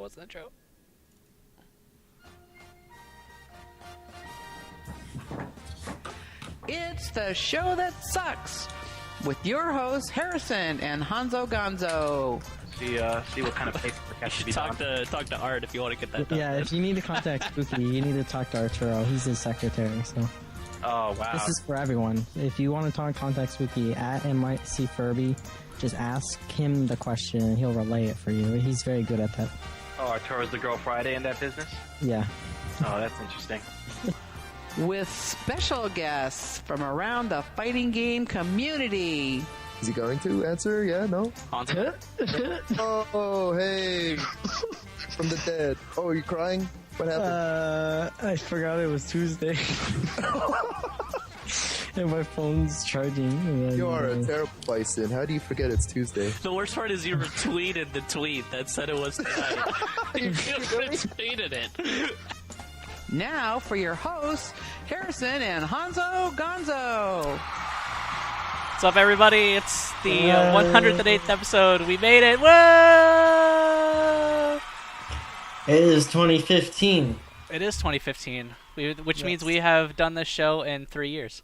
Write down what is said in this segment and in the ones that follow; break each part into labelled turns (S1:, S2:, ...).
S1: was that joke?
S2: It's the show that sucks with your hosts Harrison and Honzo Gonzo.
S3: See what kind of paperwork has to be done.
S1: Talk to Art if you want to get that done.
S4: Yeah, if you need to contact Spooky, you need to talk to Arturo. He's his secretary, so.
S3: Oh, wow.
S4: This is for everyone. If you want to talk, contact Spooky at MIC Furby. Just ask him the question and he'll relay it for you. He's very good at that.
S3: Oh, Arturo's the Girl Friday in that business?
S4: Yeah.
S3: Oh, that's interesting.
S2: With special guests from around the fighting game community.
S5: Is he going to answer? Yeah, no?
S1: Honzo?
S5: Oh, hey. From the dead. Oh, are you crying? What happened?
S4: I forgot it was Tuesday. And my phone's charging. And
S5: You are a terrible bison. How do you forget it's Tuesday?
S1: The worst part is you retweeted the tweet that said it was tonight. You retweeted it.
S2: Now for your hosts, Harrison and Honzo Gonzo.
S1: What's up, everybody? It's the 108th episode. We made it. Whoa!
S6: It is 2015.
S1: It is 2015, which means we have done this show in 3 years.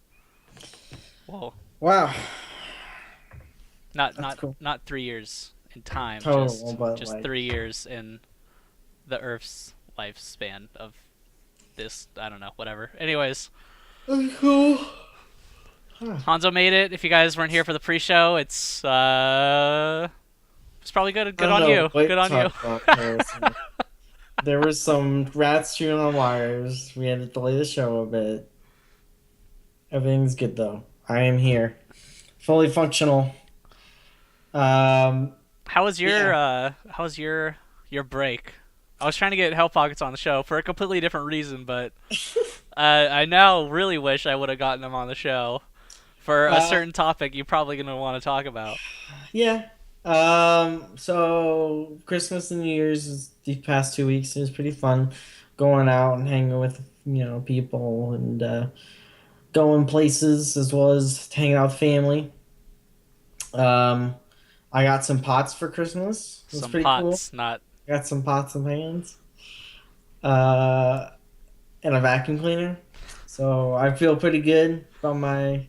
S1: Whoa!
S6: Wow.
S1: Not 3 years in time.
S6: Total,
S1: just 3 years in the Earth's lifespan of this. I don't know. Whatever. Anyways.
S6: Cool.
S1: Honzo made it. If you guys weren't here for the pre-show, it's probably good. Good on you. Good on you.
S6: There was some rats chewing on wires. We had to delay the show a bit. Everything's good though. I am here, fully functional.
S1: How was your break? I was trying to get Hellpockets on the show for a completely different reason, but I now really wish I would have gotten him on the show for a certain topic you're probably going to want to talk about.
S6: Yeah. So Christmas and New Year's these past 2 weeks, it was pretty fun going out and hanging with, people and going places as well as hanging out with family. I got some pots for Christmas. It was pretty cool. Got some pots and pans. And a vacuum cleaner. So I feel pretty good about my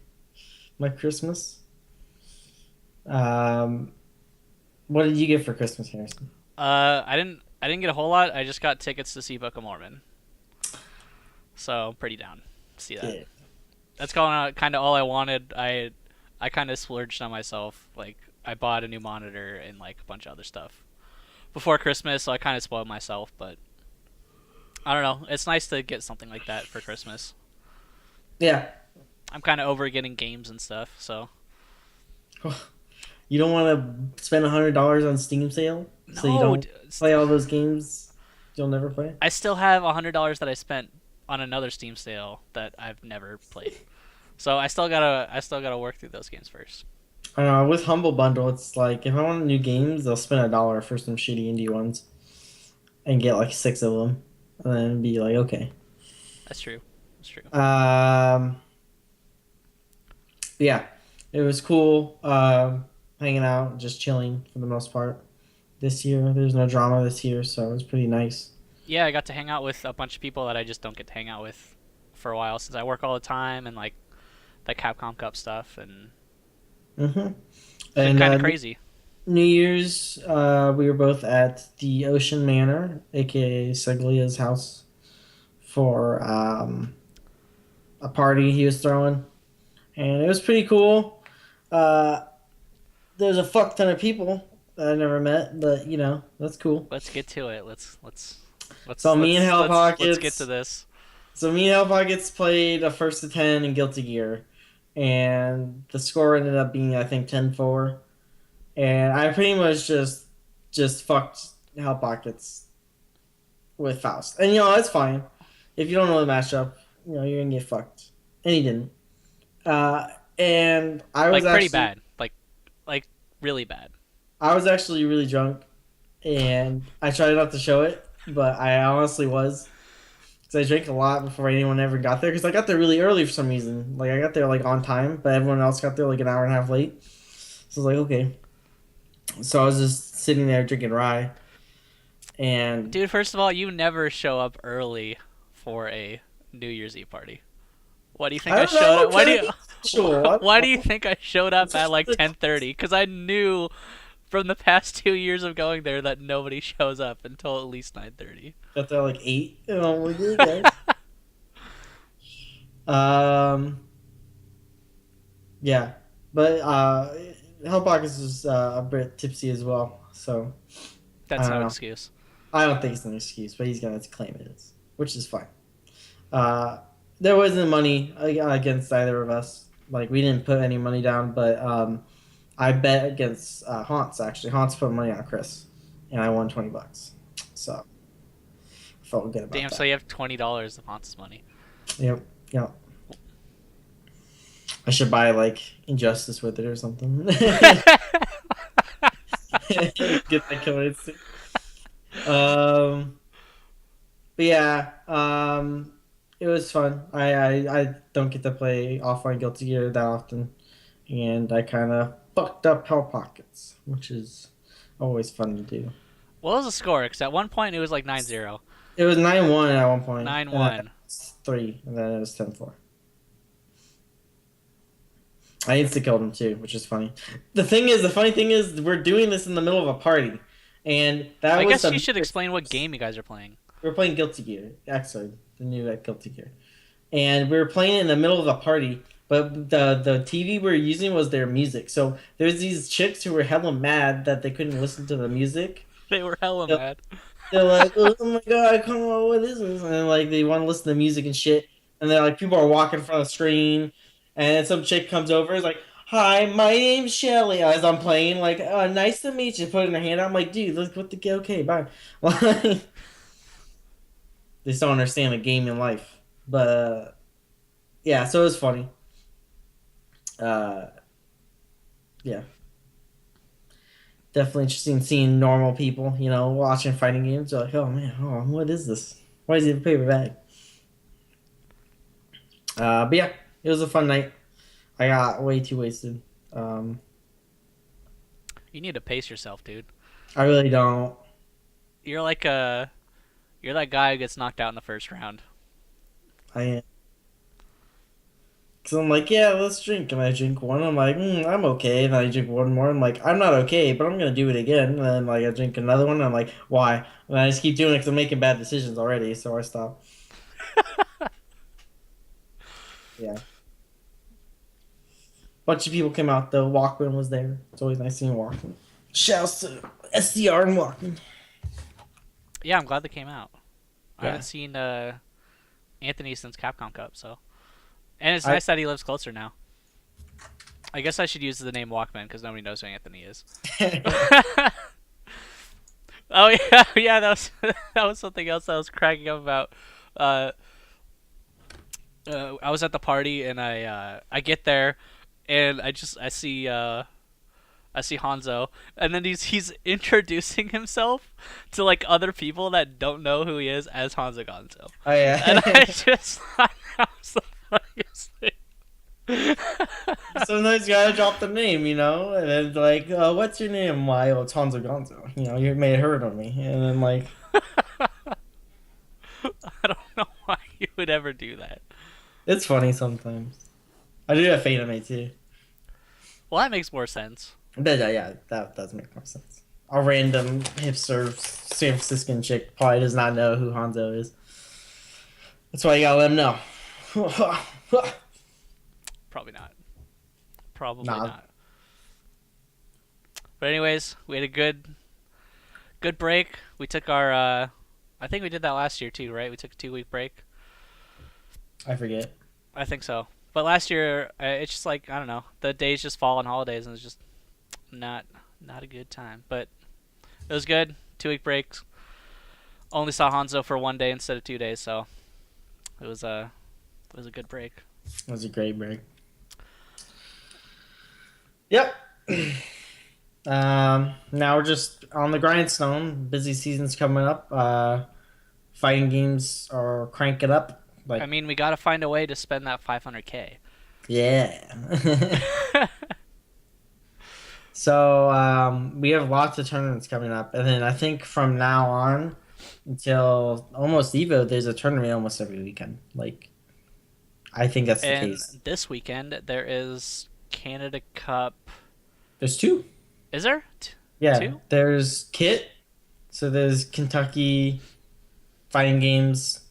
S6: Christmas. What did you get for Christmas, Harrison?
S1: I didn't get a whole lot. I just got tickets to see Book of Mormon. So pretty down to see that. Yeah. That's kind of all I wanted. I kind of splurged on myself. Like I bought a new monitor and like a bunch of other stuff before Christmas, so I kind of spoiled myself. But I don't know. It's nice to get something like that for Christmas.
S6: Yeah.
S1: I'm kind of over getting games and stuff, so.
S6: You don't want to spend $100 on Steam sale?
S1: No,
S6: so you don't play all those games you'll never play?
S1: I still have $100 that I spent on another Steam sale that I've never played. So I still gotta work through those games first.
S6: I don't know, with Humble Bundle, it's like, if I want new games, they'll spend $1 for some shitty indie ones. And get like 6 of them. And then be like, okay.
S1: That's true.
S6: Yeah. It was cool. Hanging out, just chilling for the most part. This year, there's no drama this year, so it was pretty nice.
S1: Yeah, I got to hang out with a bunch of people that I just don't get to hang out with for a while since I work all the time and like the Capcom Cup stuff and it's been kind of crazy.
S6: New Year's, we were both at the Ocean Manor, aka Seglia's house, for a party he was throwing, and it was pretty cool. There's a fuck ton of people that I never met, but that's cool.
S1: Let's get to it. Let's
S6: me and Hellpockets.
S1: Let's get to this.
S6: So me and Hellpockets played a 1st to 10 in Guilty Gear, and the score ended up being, I think, 10-4. And I pretty much just fucked Hellpockets with Faust. And that's fine. If you don't know the matchup, you're gonna get fucked. And he didn't. And I was
S1: pretty bad. Like really bad.
S6: I was actually really drunk, and I tried not to show it, but I honestly was. Because I drank a lot before anyone ever got there. Because I got there really early for some reason. Like, I got there, on time, but everyone else got there, an hour and a half late. So I was like, okay. So I was just sitting there drinking rye. And
S1: Dude, first of all, you never show up early for a New Year's Eve party. Why do you think I showed up? Why do you think I showed up at like 10:30? Because I knew from the past 2 years of going there that nobody shows up until at least 9:30.
S6: got there like 8. Oh my god, guys. Yeah, but Hellpockets is a bit tipsy as well, so
S1: That's no excuse.
S6: I don't think it's an excuse, but he's gonna claim it is, which is fine. There wasn't money against either of us. Like, we didn't put any money down, but I bet against Hans, actually. Hans put money on Chris, and I won $20. So, I felt good about that.
S1: Damn, so you have $20 of Hans's money.
S6: Yep. I should buy, like, Injustice with it or something. Get that currency. But yeah, it was fun. I don't get to play offline Guilty Gear that often, and I kind of fucked up Hellpockets, which is always fun to do.
S1: What was the score? Because at one point it was like 9-0.
S6: It was 9-1 at one point.
S1: 9-1.
S6: 3, and then it was 10-4. I insta-killed him too, which is funny. The funny thing is, we're doing this in the middle of a party, and that
S1: I
S6: was.
S1: guess you should explain what game you guys are playing.
S6: We're playing Guilty Gear, actually, the new Guilty Gear, and we were playing it in the middle of a party. But the TV we were using was their music, so there's these chicks who were hella mad that they couldn't listen to the music.
S1: They were hella mad.
S6: They're like, "Oh my god, come on, what is this?" And like they want to listen to the music and shit. And they're like, people are walking in front of the screen. And then some chick comes over, is like, "Hi, my name's Shelly." As I'm playing, like, "Nice to meet you." Putting her hand out, I'm like, "Dude, look what the okay, bye." They just don't understand the game in life, but yeah. So it was funny. Yeah, definitely interesting seeing normal people, watching fighting games. They're like, "Oh man, what is this? Why is it a paper bag?" But yeah. It was a fun night. I got way too wasted.
S1: You need to pace yourself, dude.
S6: I really don't.
S1: You're that guy who gets knocked out in the first round.
S6: I am. Because I'm like, yeah, let's drink. And I drink one. I'm like, I'm okay. And I drink one more. I'm like, I'm not okay, but I'm going to do it again. And then like I drink another one. And I'm like, why? And I just keep doing it because I'm making bad decisions already. So I stop. Yeah. Bunch of people came out though. Walkman was there. It's always nice seeing Walkman. Shouts to SDR and Walkman.
S1: Yeah, I'm glad they came out. I
S6: Yeah.
S1: haven't seen Anthony since Capcom Cup, so. And it's nice that he lives closer now. I guess I should use the name Walkman because nobody knows who Anthony is. Oh yeah, that was something else I was cracking up about. I was at the party and I get there. And I see Honzo, and then he's introducing himself to like other people that don't know who he is as Honzo Gonzo.
S6: Oh yeah.
S1: And I just thought that was the funniest thing.
S6: Sometimes you gotta drop the name, and then like, what's your name? Why? Oh, it's Honzo Gonzo. You may have heard of me, and then like,
S1: I don't know why you would ever do that.
S6: it's funny sometimes. I do have Fate on me too.
S1: Well, that makes more sense.
S6: But yeah, that does make more sense. A random hipster San Franciscan chick probably does not know who Honzo is. That's why you gotta let him know.
S1: Probably not. Not. But anyways, we had a good break. We took our I think we did that last year too, right? We took a 2-week break.
S6: I forget.
S1: I think so. But last year, it's just like, I don't know, the days just fall on holidays, and it's just not a good time. But it was good. 2-week breaks. Only saw Honzo for 1 day instead of 2 days, so it was a good break.
S6: It was a great break. Yep. Now we're just on the grindstone. Busy season's coming up. Fighting games are cranking up. Like,
S1: I mean, we got to find a way to spend that $500K.
S6: yeah. So we have lots of tournaments coming up, and then I think from now on until almost Evo, there's a tournament almost every weekend. Like, I think that's the
S1: And
S6: case.
S1: this weekend there is Canada Cup.
S6: There's two.
S1: Is there
S6: Yeah,
S1: two?
S6: there's KiT. So there's Kentucky Fighting Games,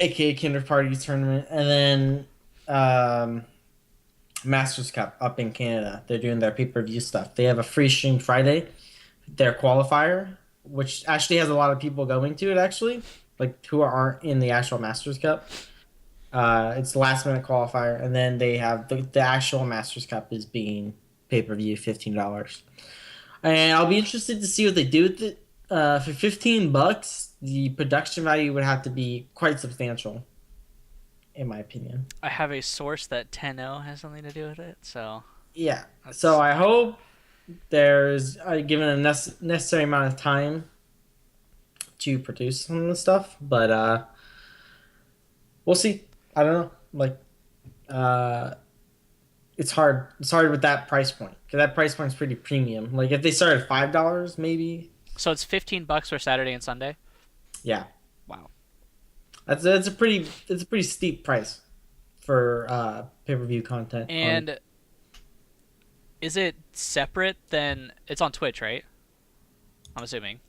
S6: aka Kinderparty tournament, and then Masters Cup up in Canada. They're doing their pay-per-view stuff. They have a free stream Friday, their qualifier, which actually has a lot of people going to it. Actually, like who aren't in the actual Masters Cup. It's the last minute qualifier, and then they have the actual Masters Cup is being pay-per-view $15. And I'll be interested to see what they do with it. For $15, the production value would have to be quite substantial, in my opinion.
S1: I have a source that 10-0 has something to do with it, so
S6: Yeah.
S1: that's...
S6: So I hope there's given a necessary amount of time to produce some of the stuff, but we'll see. I don't know. Like, it's hard. It's hard with that price point because that price point's pretty premium. Like if they start at $5, maybe.
S1: So it's $15 for Saturday and Sunday.
S6: Yeah.
S1: Wow.
S6: That's a pretty steep price for pay-per-view content.
S1: And is it separate than it's on Twitch, right? I'm assuming.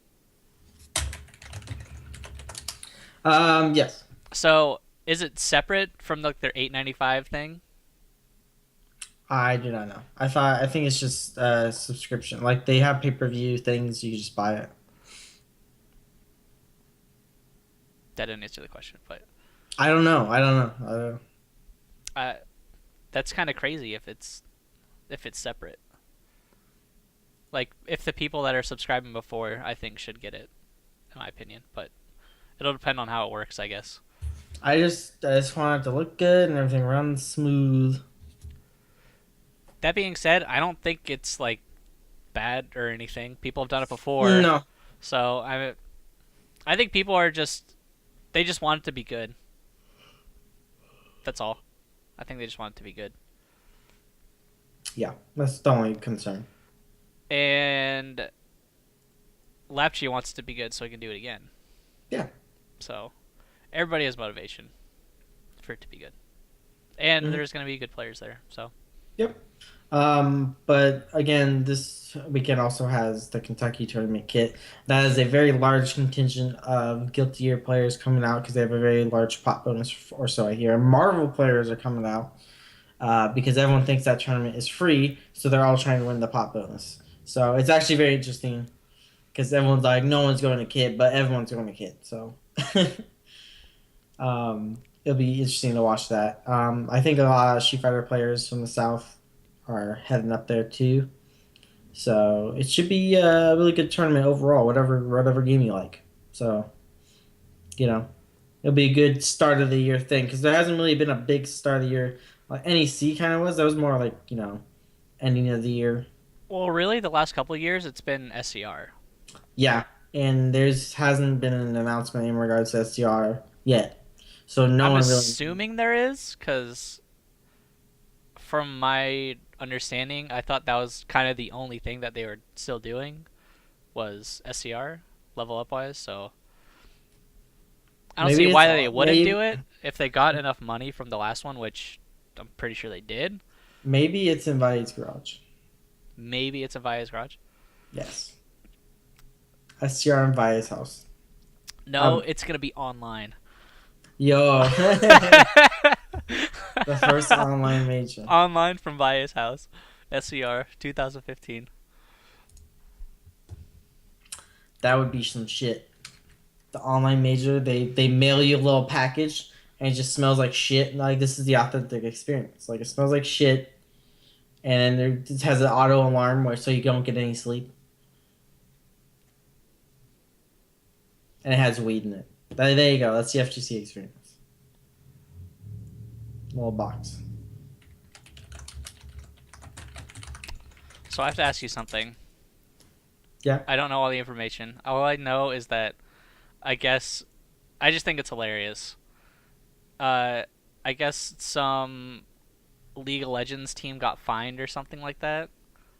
S6: Yes.
S1: So is it separate from like their $8.95 thing?
S6: I do not know. I think it's just a subscription. Like they have pay-per-view things, you can just buy it.
S1: That didn't answer the question, but
S6: I don't know.
S1: that's kind of crazy if it's separate. Like if the people that are subscribing before, I think should get it, in my opinion. But it'll depend on how it works, I guess.
S6: I just want it to look good and everything runs smooth.
S1: That being said, I don't think it's like bad or anything. People have done it before.
S6: No.
S1: So I think people are they just want it to be good. That's all. I think they just want it to be good.
S6: Yeah, that's the only concern.
S1: And Lapchi wants it to be good so he can do it again.
S6: Yeah.
S1: So everybody has motivation for it to be good. And there's going to be good players there. So.
S6: Yep. But again, this weekend also has the Kentucky tournament KiT. That is a very large contingent of Guilty Gear players coming out because they have a very large pot bonus, or so I hear. Marvel players are coming out because everyone thinks that tournament is free, so they're all trying to win the pot bonus. So it's actually very interesting because everyone's like, no one's going to KiT, but everyone's going to KiT. So it'll be interesting to watch that. I think a lot of Street Fighter players from the South are heading up there too. So it should be a really good tournament overall, whatever game you like. So, it'll be a good start of the year thing because there hasn't really been a big start of the year like NEC kind of was. That was more like, ending of the year.
S1: Well, really, the last couple of years, it's been SCR.
S6: Yeah, and hasn't been an announcement in regards to SCR yet. So
S1: I'm
S6: one really...
S1: assuming there is, because from my understanding, I thought that was kind of the only thing that they were still doing was SCR, level up wise, so I don't see why they wouldn't do it if they got enough money from the last one, which I'm pretty sure they did.
S6: Maybe it's in Via's garage.
S1: Maybe it's in Via's garage?
S6: Yes. SCR in Via's house.
S1: No, it's going to be online.
S6: Yo. The first online major.
S1: Online from Via's house. SCR 2015.
S6: That would be some shit. The online major, they mail you a little package and it just smells like shit. Like, this is the authentic experience. Like, it smells like shit. And it has an auto alarm so you don't get any sleep. And it has weed in it. There you go. That's the FGC experience. Little box.
S1: So I have to ask you something.
S6: Yeah.
S1: I don't know all the information. All I know is that I just think it's hilarious. I guess some League of Legends team got fined or something like that.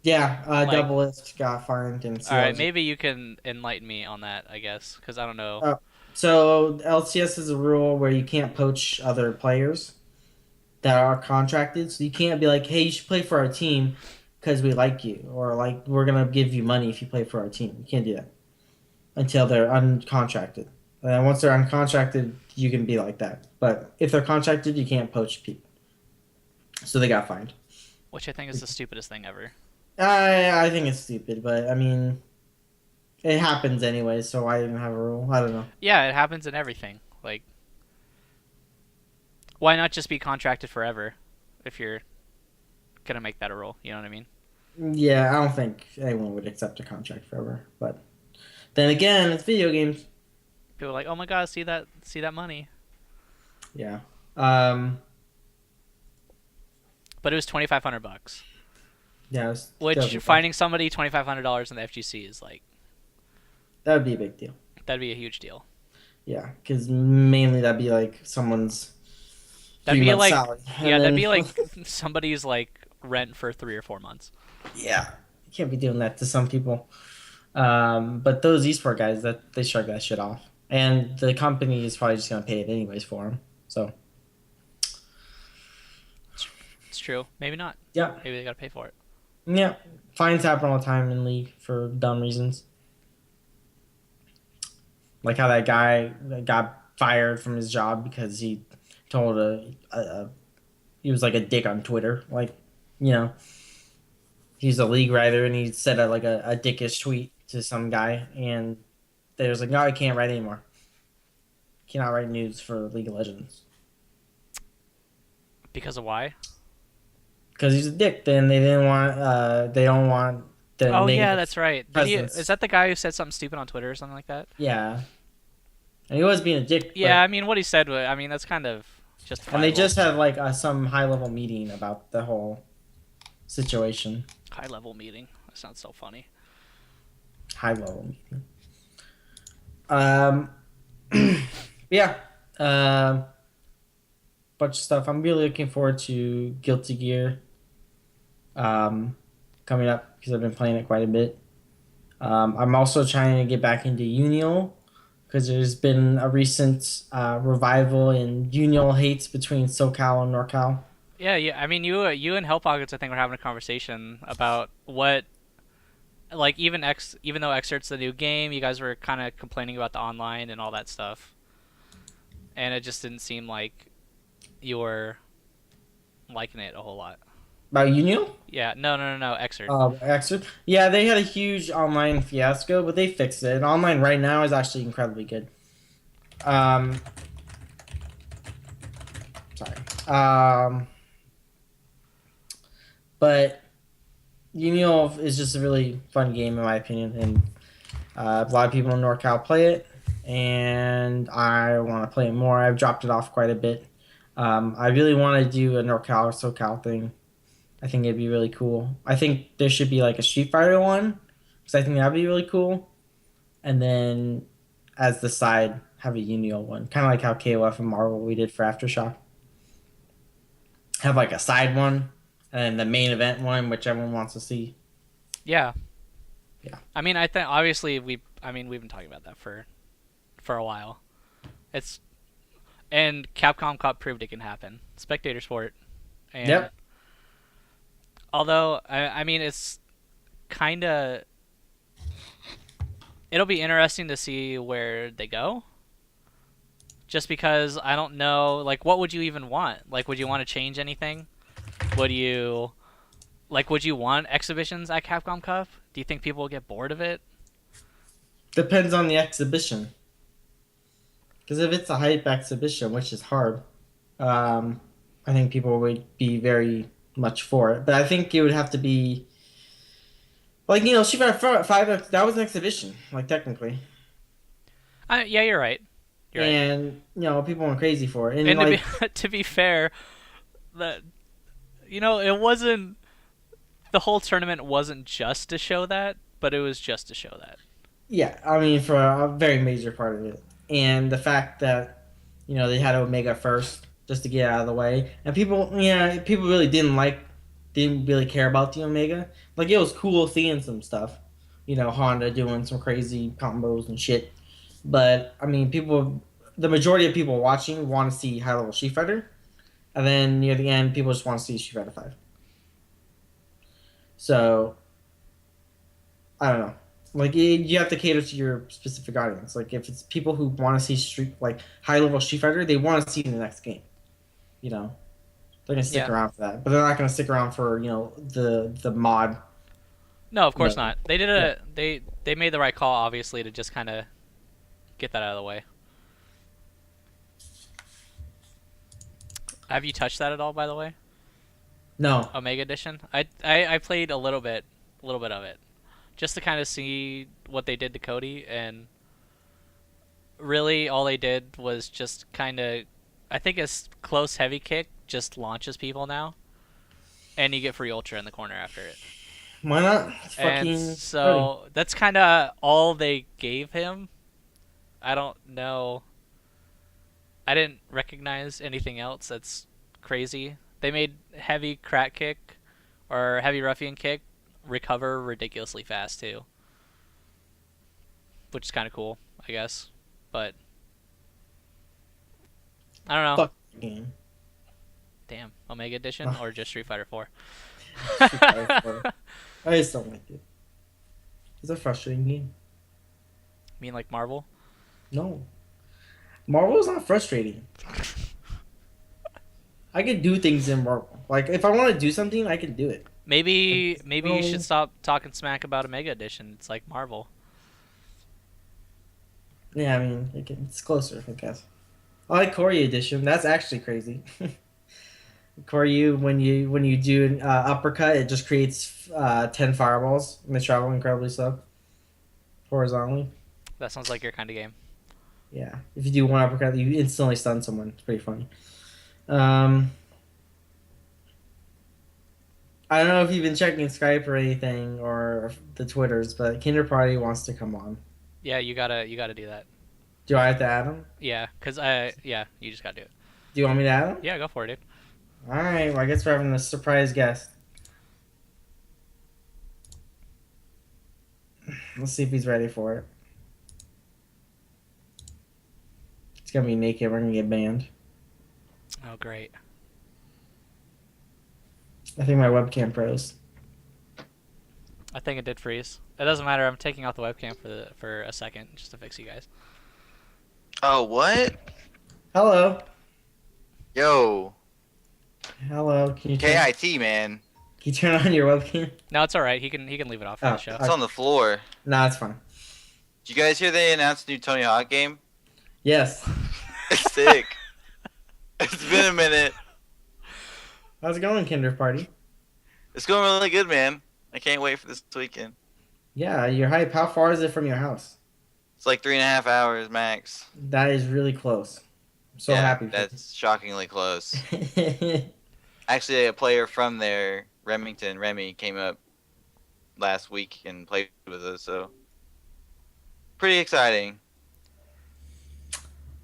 S6: Yeah,
S1: Like,
S6: Doublelift got fined and
S1: all right,
S6: CLG.
S1: maybe you can enlighten me on that, I guess, because I don't know.
S6: So LCS is a rule where you can't poach other players that are contracted. So you can't be like, hey, you should play for our team because we like you, or like we're gonna give you money if you play for our team. You can't do that until they're uncontracted. And then once they're uncontracted, you can be like that. But if they're contracted, you can't poach people. So they got fined.
S1: Which I think is the stupidest thing ever.
S6: I think it's stupid, but I mean, it happens anyway. So why even have a rule? I don't know.
S1: Yeah, it happens in everything. Like, why not just be contracted forever if you're gonna make that a rule? You know what I mean?
S6: Yeah, I don't think anyone would accept a contract forever. But then again, it's video games.
S1: People are like, oh my god, see that money.
S6: Yeah.
S1: But it was $2,500.
S6: Yeah. It
S1: Which
S6: definitely-
S1: finding somebody $2,500 in the FGC is like,
S6: that would be a big deal.
S1: that'd be a huge deal.
S6: Yeah, because mainly that'd be like someone's.
S1: That'd be
S6: 3 month
S1: like,
S6: salary. And
S1: yeah, that'd
S6: then-
S1: be like somebody's like rent for 3 or 4 months.
S6: Yeah, you can't be doing that to some people. But those esport guys, that they shrug that shit off, and the company is probably just gonna pay it anyways for them. So
S1: It's true. Maybe not.
S6: yeah,
S1: Maybe they gotta pay for it.
S6: yeah, fines happen all the time in League for dumb reasons. Like how that guy got fired from his job because he told he was like a dick on Twitter. Like, you know, he's a league writer and he said a dickish tweet to some guy, and they was like, no, I can't write anymore. Cannot write news for League of Legends
S1: Because of why?
S6: because he's a dick. Then they didn't want. They don't want. The
S1: Oh yeah,
S6: negative
S1: that's right.
S6: presence.
S1: Is that the guy who said something stupid on Twitter or something like that?
S6: Yeah, and he was being a dick.
S1: Yeah,
S6: but-
S1: I mean what he said. I mean that's kind of just.
S6: and they just had like some high level meeting about the whole situation.
S1: high level meeting. That sounds so funny.
S6: High level meeting. Yeah. Bunch of stuff. I'm really looking forward to Guilty Gear. Coming up because I've been playing it quite a bit. I'm also trying to get back into Unial because there's been a recent revival in Unial hates between SoCal and NorCal.
S1: Yeah, yeah. I mean, you and Hellpockets, I think, were having a conversation about what, like, even though Excerpt's the new game, you guys were kind of complaining about the online and all that stuff, and it just didn't seem like you were liking it a whole lot.
S6: About Unial?
S1: Yeah, no, Excerpt.
S6: Excerpt. Yeah, they had a huge online fiasco, but they fixed it. And online right now is actually incredibly good. Sorry. But Unial is just a really fun game in my opinion, and a lot of people in NorCal play it, and I want to play it more. I've dropped it off quite a bit. I really want to do a NorCal or SoCal thing. I think it'd be really cool. I think there should be like a Street Fighter one, because I think that'd be really cool. And then as the side, have a Unial one, kind of like how KOF and Marvel we did for Aftershock. Have like a side one, and then the main event one, which everyone wants to see.
S1: Yeah.
S6: Yeah.
S1: I mean, I think obviously we've been talking about that for a while. And Capcom Cup proved it can happen. Spectator sport. And
S6: Yep.
S1: Although I mean it's kind of it'll be interesting to see where they go. Just because I don't know, like, what would you even want? Like, would you want to change anything? Would you want exhibitions at Capcom Cup? Do you think people will get bored of it?
S6: Depends on the exhibition. Because if it's a hype exhibition, which is hard, I think people would be very much for it. But I think it would have to be like, you know, Street Fighter 5, that was an exhibition, like technically.
S1: Yeah, you're right. You're right.
S6: And you know, people went crazy for it.
S1: And
S6: like,
S1: to be fair, that it wasn't the whole tournament wasn't just to show that, but it was just to show that.
S6: yeah, I mean, for a very major part of it, and the fact that they had Omega first just to get out of the way, and people really didn't like didn't really care about the Omega. Like it was cool seeing some stuff, Honda doing some crazy combos and shit. But I mean, the majority of people watching want to see high level Street Fighter, and then near the end, people just want to see Street Fighter 5. So I don't know. Like you have to cater to your specific audience. Like if it's people who want to see high level Street Fighter, they want to see the next game. They're gonna stick around for that, but they're not gonna stick around for the mod.
S1: No, of course not. They did they made the right call, obviously, to just kind of get that out of the way. Have you touched that at all, by the way?
S6: No.
S1: Omega Edition. I played a little bit of it, just to kind of see what they did to Cody, and really all they did was just kind of, I think a close heavy kick just launches people now, and you get free ultra in the corner after it.
S6: Why not? It's
S1: and so Cody. That's kind of all they gave him. I don't know. I didn't recognize anything else that's crazy. They made heavy crack kick or heavy ruffian kick recover ridiculously fast too, which is kind of cool, I guess. But I don't know.
S6: Fuck the game.
S1: Damn, Omega Edition or just Street Fighter 4?
S6: Street Fighter 4. I just don't like it. It's a frustrating game.
S1: You mean like Marvel?
S6: No. Marvel's not frustrating. I could do things in Marvel. Like, if I want to do something, I can do it.
S1: Maybe you should stop talking smack about Omega Edition. It's like Marvel.
S6: Yeah, I mean, it's closer, I guess. I like Koryu Edition. That's actually crazy. Koryu, when you do an uppercut, it just creates 10 fireballs, and they travel incredibly slow. Horizontally.
S1: That sounds like your kind of game.
S6: Yeah. If you do one uppercut, you instantly stun someone. It's pretty funny. I don't know if you've been checking Skype or anything or the Twitters, but Kinderparty wants to come on.
S1: Yeah, you gotta do that.
S6: Do I have to add him?
S1: Yeah, you just gotta do it.
S6: Do you want me to add him?
S1: Yeah, go for it, dude.
S6: All right, well, I guess we're having a surprise guest. Let's see if he's ready for it. It's gonna be naked. We're gonna get banned.
S1: Oh, great.
S6: I think my webcam froze.
S1: I think it did freeze. It doesn't matter. I'm taking out the webcam for a second just to fix you guys.
S7: Oh, what?
S6: Hello.
S7: Yo.
S6: Hello. Can you
S7: KIT, man.
S6: Can you turn on your webcam?
S1: No, it's all right. He can leave it off for the show.
S7: It's on the floor.
S6: Nah, it's fine.
S7: Did you guys hear they announced a new Tony Hawk game?
S6: Yes.
S7: It's sick. It's been a minute.
S6: How's it going, Kinderparty?
S7: It's going really good, man. I can't wait for this weekend.
S6: Yeah, you're hype. How far is it from your house?
S7: It's like 3.5 hours max.
S6: That is really close. I'm so happy for
S7: that's shockingly close.
S6: you.
S7: Actually, a player from there, Remy, came up last week and played with us, so pretty exciting.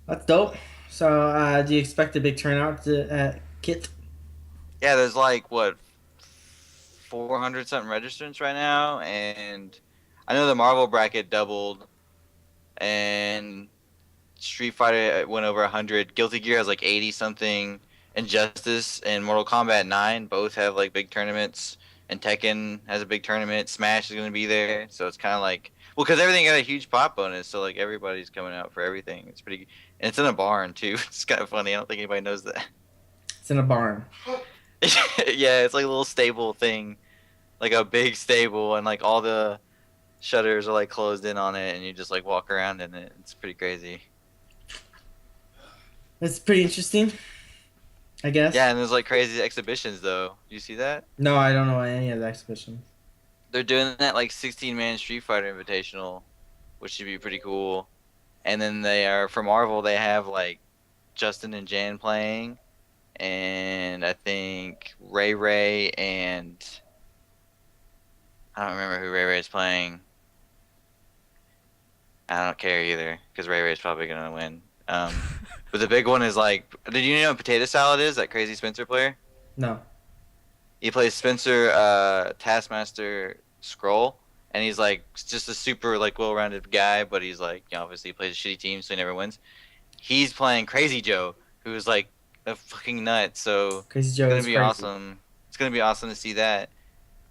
S6: That's dope. So, do you expect a big turnout at KiT?
S7: Yeah, there's like, 400 something registrants right now, and I know the Marvel bracket doubled, and Street Fighter went over 100. Guilty Gear has like 80 something. Injustice and Mortal Kombat 9 both have like big tournaments, and Tekken has a big tournament. Smash is going to be there, so it's kind of like, well, because everything got a huge pop bonus, so like everybody's coming out for everything. It's pretty, and it's in a barn too. It's kind of funny. I don't think anybody knows that.
S6: It's in a barn.
S7: Yeah, it's like a little stable thing, like a big stable, and like all the shutters are like closed in on it, and you just like walk around in it. It's pretty crazy.
S6: It's pretty interesting, I guess.
S7: Yeah, and there's like crazy exhibitions though. Do you see that?
S6: No, I don't know any of the exhibitions.
S7: They're doing that like 16-man Street Fighter Invitational, which should be pretty cool. And then they are, for Marvel, they have like Justin and Jan playing, and I think Ray and I don't remember who Ray is playing. I don't care either, because Ray is probably gonna win. But the big one is like, did you know what Potato Salad is? That crazy Spencer player?
S6: No.
S7: He plays Spencer Taskmaster Scroll, and he's like just a super like well-rounded guy, but he's like obviously he plays a shitty team, so he never wins. He's playing Crazy Joe, who's like a fucking nut. So
S6: Crazy Joe
S7: it's gonna
S6: is
S7: be
S6: crazy.
S7: awesome. It's gonna be awesome to see that.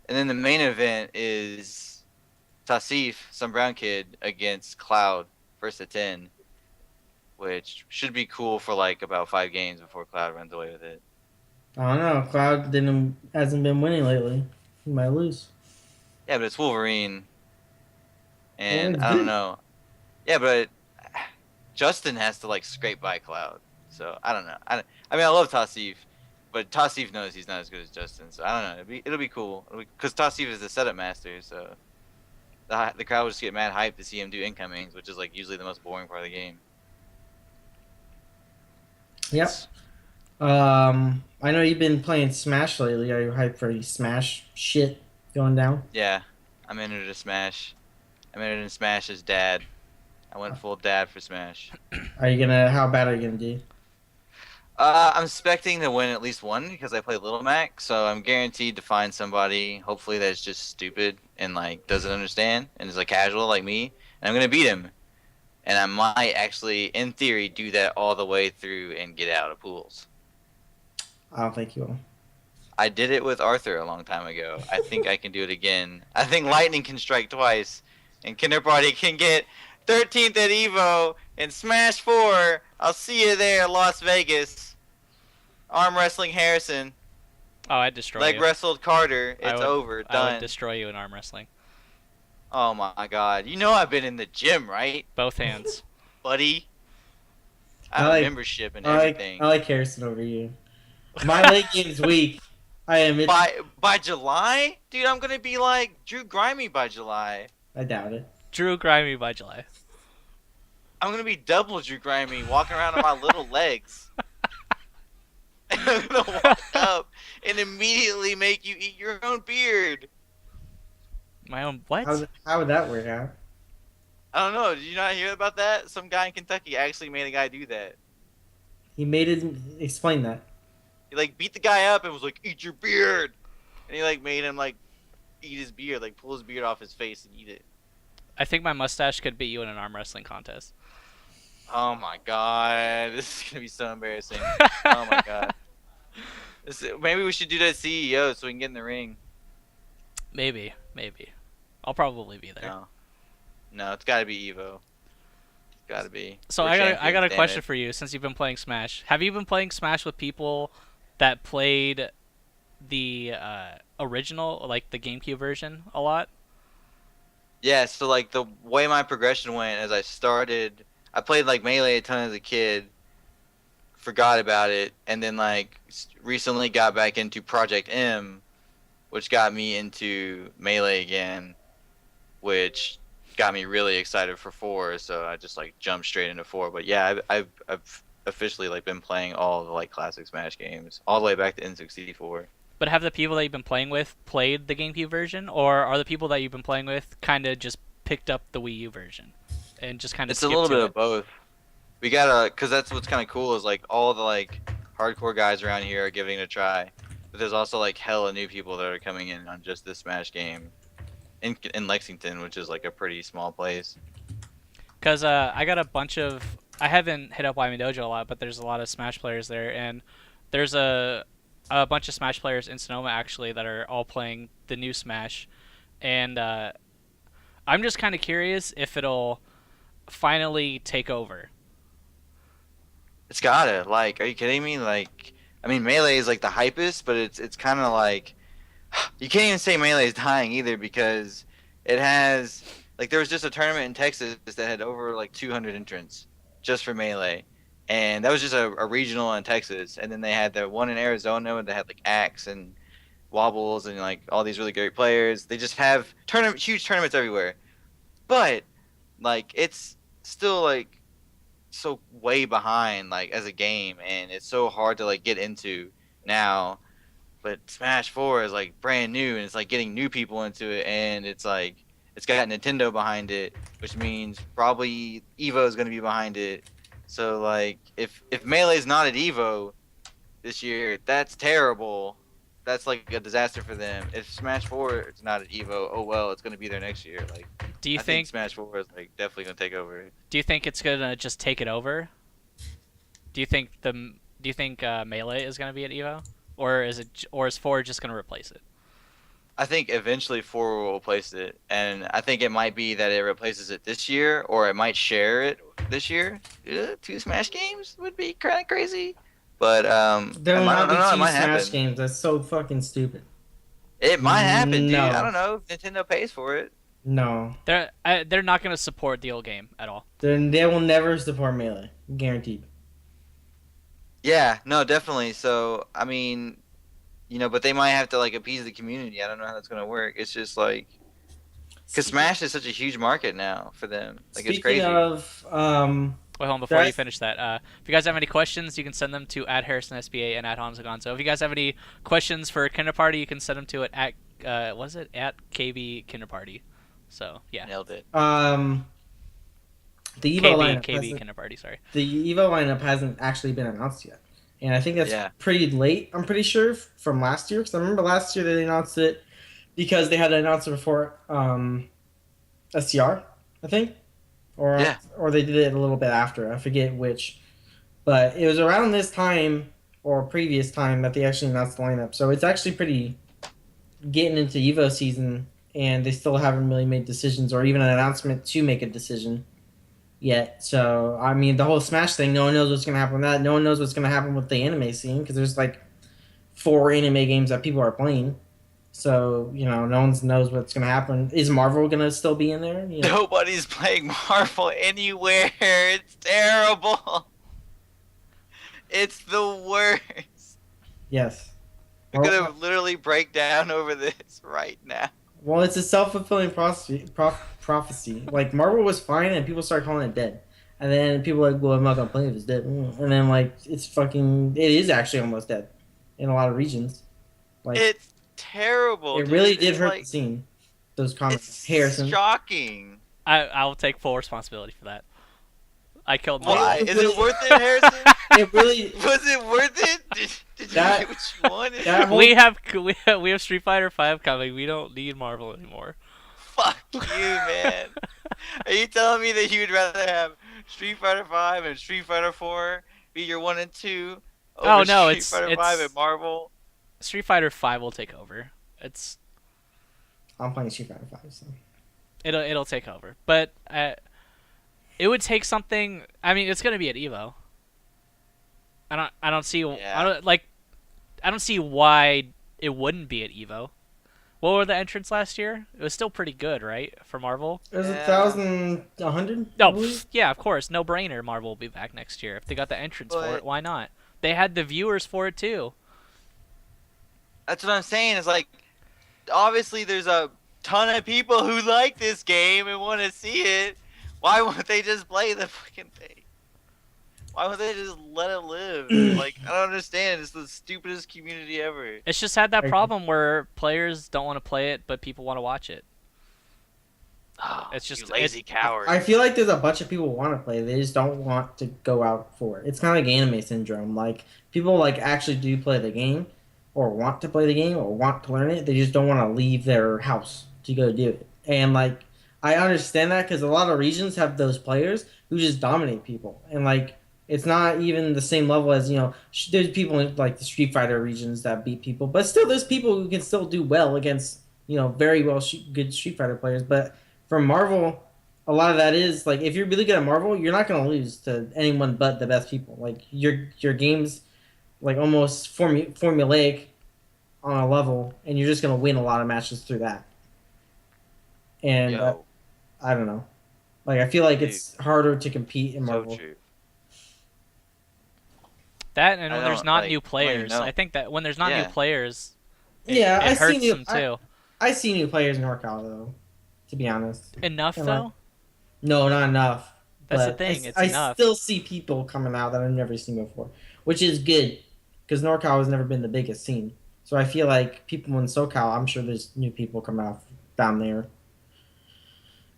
S7: And then the main event is Tassif, some brown kid, against Cloud, first to 10, which should be cool for like about 5 games before Cloud runs away with it.
S6: I don't know. Cloud hasn't been winning lately. He might lose.
S7: Yeah, but it's Wolverine, and
S6: it's
S7: I don't
S6: good.
S7: know. Yeah, but Justin has to like scrape by Cloud, so I don't know. I mean, I love Tassif, but Tassif knows he's not as good as Justin, so I don't know. It'll be cool because Tassif is the setup master, so the crowd will just get mad hyped to see him do incomings, which is like usually the most boring part of the game.
S6: Yep. I know you've been playing Smash lately. Are you hyped for any Smash shit going down?
S7: Yeah, I'm entered to Smash. I'm entered in Smash as Dad. I went full Dad for Smash.
S6: How bad are you gonna do?
S7: I'm expecting to win at least one because I play Little Mac, so I'm guaranteed to find somebody, hopefully that's just stupid and like doesn't understand and is like casual like me, and I'm gonna beat him. And I might actually, in theory, do that all the way through and get out of pools.
S6: I don't think you will.
S7: I did it with Arthur a long time ago. I think I can do it again. I think Lightning can strike twice, and Kinderparty can get 13th at Evo and Smash 4. I'll see you there, Las Vegas. Arm wrestling Harrison.
S1: Oh, I'd destroy
S7: Leg
S1: you.
S7: wrestled Carter. It's over.
S1: I
S7: Done.
S1: would destroy you in arm wrestling.
S7: Oh my god. You know I've been in the gym, right,
S1: Both hands.
S7: buddy? I
S6: I
S7: have
S6: like-
S7: a membership and
S6: I
S7: everything.
S6: like Harrison over you. My late game's weak. I am.
S7: By July? Dude, I'm gonna be like Drew Grimy by July.
S6: I doubt it.
S1: Drew Grimy by July.
S7: I'm gonna be double Drew Grimy, walking around on my little legs. I'm gonna walk up and immediately make you eat your own beard.
S1: My own what?
S6: How would that work out?
S7: I don't know. Did you not hear about that? Some guy in Kentucky actually made a guy do that.
S6: He made it. Explain that.
S7: He like beat the guy up and was like, "Eat your beard," and he like made him like eat his beard, like pull his beard off his face and eat it.
S1: I think my mustache could beat you in an arm wrestling contest.
S7: Oh my god, this is gonna be so embarrassing. Oh my god. Maybe we should do that CEO so we can get in the ring.
S1: Maybe. I'll probably be there.
S7: No, it's gotta be Evo. It's gotta be.
S1: So
S7: We're
S1: I got
S7: champions,
S1: a
S7: damn
S1: question
S7: it.
S1: for you. Since you've been playing Smash, have you been playing Smash with people that played the original, like the GameCube version, a lot?
S7: Yeah, so like the way my progression went as I played like Melee a ton as a kid, forgot about it, and then like recently got back into Project M, which got me into Melee again, which got me really excited for 4, so I just like jumped straight into 4. But yeah, I've officially like been playing all the like classic Smash games all the way back to N64.
S1: But have the people that you've been playing with played the GameCube version, or are the people that you've been playing with kind of just picked up the Wii U version and just kind of?
S7: It's a little bit of both. We gotta, cause that's what's kind of cool is like all the like hardcore guys around here are giving it a try, but there's also like hella new people that are coming in on just this Smash game, in Lexington, which is like a pretty small place.
S1: Because I got a bunch of. I haven't hit up Wyman Dojo a lot, but there's a lot of Smash players there, and there's a bunch of Smash players in Sonoma actually that are all playing the new Smash, and I'm just kind of curious if it'll finally take over.
S7: It's gotta, like, are you kidding me? Like, I mean, Melee is like the hypest, but it's kind of like, you can't even say Melee is dying either because it has, like, there was just a tournament in Texas that had over like 200 entrants just for Melee, and that was just a regional in Texas, and then they had the one in Arizona that had like Axe and Wobbles and like all these really great players. They just have huge tournaments everywhere, but like it's still like so way behind like as a game, and it's so hard to like get into now. But Smash 4 is like brand new, and it's like getting new people into it, and it's like it's got Nintendo behind it, which means probably Evo is going to be behind it. So like if Melee's not at Evo this year, that's terrible. that's like a disaster for them. If Smash 4 is not at Evo, oh well, it's gonna be there next year. Like,
S1: Do you
S7: I think Smash 4 is like definitely gonna take over.
S1: Do you think it's gonna just take it over? Do you think Melee is gonna be at Evo, or is 4 just gonna replace it?
S7: I think eventually 4 will replace it, and I think it might be that it replaces it this year, or it might share it this year. 2 Smash games would be kind of crazy, but
S6: There will not be
S7: it
S6: two
S7: might
S6: Smash
S7: happen.
S6: games. That's so fucking stupid.
S7: It might happen, dude.
S6: No.
S7: I don't know. Nintendo pays for it.
S6: No.
S1: They're not gonna support the old game at all.
S6: They will never support Melee. Guaranteed.
S7: Yeah, no, definitely. So, I mean, but they might have to like appease the community. I don't know how that's gonna work. It's just like, because Smash is such a huge market now for them. Like, it's crazy.
S6: Speaking of,
S1: Wait, hold on, before you finish that, if you guys have any questions, you can send them to @HarrisonSBA and @Honzo Gonzo. If you guys have any questions for Kinderparty, you can send them to it at KB Kinderparty. So yeah,
S7: Nailed it.
S6: The Evo lineup
S1: KB Kinderparty. Sorry.
S6: The Evo lineup hasn't actually been announced yet, and I think that's pretty late. I'm pretty sure from last year, because I remember last year they announced it because they had to announce it before SCR, I think, or they did it a little bit after. I forget which, but it was around this time or previous time that they actually announced the lineup. So it's actually pretty getting into Evo season, and they still haven't really made decisions or even an announcement to make a decision yet. So, I mean, the whole Smash thing, no one knows what's going to happen with that. No one knows what's going to happen with the anime scene, because there's like 4 anime games that people are playing. So, no one knows what's going to happen. Is Marvel going to still be in there?
S7: Nobody's playing Marvel anywhere. It's terrible. It's the worst.
S6: Yes.
S7: We're going to literally break down over this right now.
S6: Well, it's a self-fulfilling prophecy. Like, Marvel was fine, and people started calling it dead. And then people were like, well, I'm not going to play if it's dead. And then, like, it is actually almost dead in a lot of regions. Like,
S7: it's terrible.
S6: It really did hurt the scene. Those comments.
S7: It's
S6: Harrison.
S7: shocking.
S1: I will take full responsibility for that. I killed
S7: Why? Is it worth it, Harrison?
S6: It really
S7: was it worth it? Did you get what you wanted?
S1: We have Street Fighter 5 coming. We don't need Marvel anymore.
S7: Fuck you, man. Are you telling me that you would rather have Street Fighter 5 and Street Fighter 4 be your 1 and 2 over Street Fighter 5 and Marvel?
S1: Street Fighter 5 will take over.
S6: I'm playing Street Fighter 5, so
S1: it'll take over. But it would take something. I mean, it's gonna be at Evo. I don't see.
S7: Yeah.
S1: I don't see why it wouldn't be at Evo. What were the entrants last year? It was still pretty good, right, for Marvel?
S6: It was 1,100.
S1: No, yeah, of course, no brainer. Marvel will be back next year if they got the entrants for it. Why not? They had the viewers for it too.
S7: That's what I'm saying. It's like, obviously, there's a ton of people who like this game and want to see it. Why won't they just play the fucking thing? Why won't they just let it live? Like, I don't understand. It's the stupidest community ever.
S1: It's just had that problem where players don't want to play it, but people want to watch it.
S7: Oh,
S1: it's just
S7: you lazy coward.
S6: I feel like there's a bunch of people who want to play. They just don't want to go out for it. It's kind of like anime syndrome. Like, people like actually do play the game, or want to play the game, or want to learn it. They just don't want to leave their house to go do it. And like, I understand that because a lot of regions have those players who just dominate people, and like, it's not even the same level as, there's people in like the Street Fighter regions that beat people, but still there's people who can still do well against, very good Street Fighter players. But for Marvel, a lot of that is like, if you're really good at Marvel, you're not going to lose to anyone but the best people. Like, your game's like almost formulaic on a level, and you're just going to win a lot of matches through that. And I don't know. Like, I feel like it's harder to compete in Marvel.
S7: So true.
S1: That and when there's not new players. I think that when there's not new players, it hurts them too.
S6: I see new players in NorCal, though, to be honest.
S1: Enough, though?
S6: No, not enough.
S1: That's the thing. It's enough.
S6: I still see people coming out that I've never seen before, which is good, because NorCal has never been the biggest scene. So I feel like people in SoCal, I'm sure there's new people coming out down there.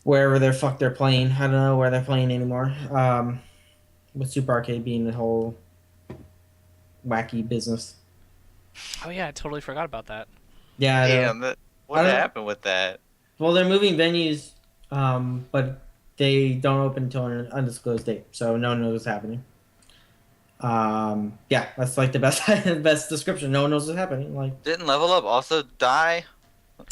S6: Wherever they're playing. I don't know where they're playing anymore. With Super Arcade being the whole wacky business.
S1: Oh yeah, I totally forgot about that.
S6: Yeah, I know.
S7: Damn, what happened with that?
S6: Well, they're moving venues, but they don't open until an undisclosed date, so no one knows what's happening. Yeah, that's like the best best description. No one knows what's happening. Like,
S7: Didn't Level Up also die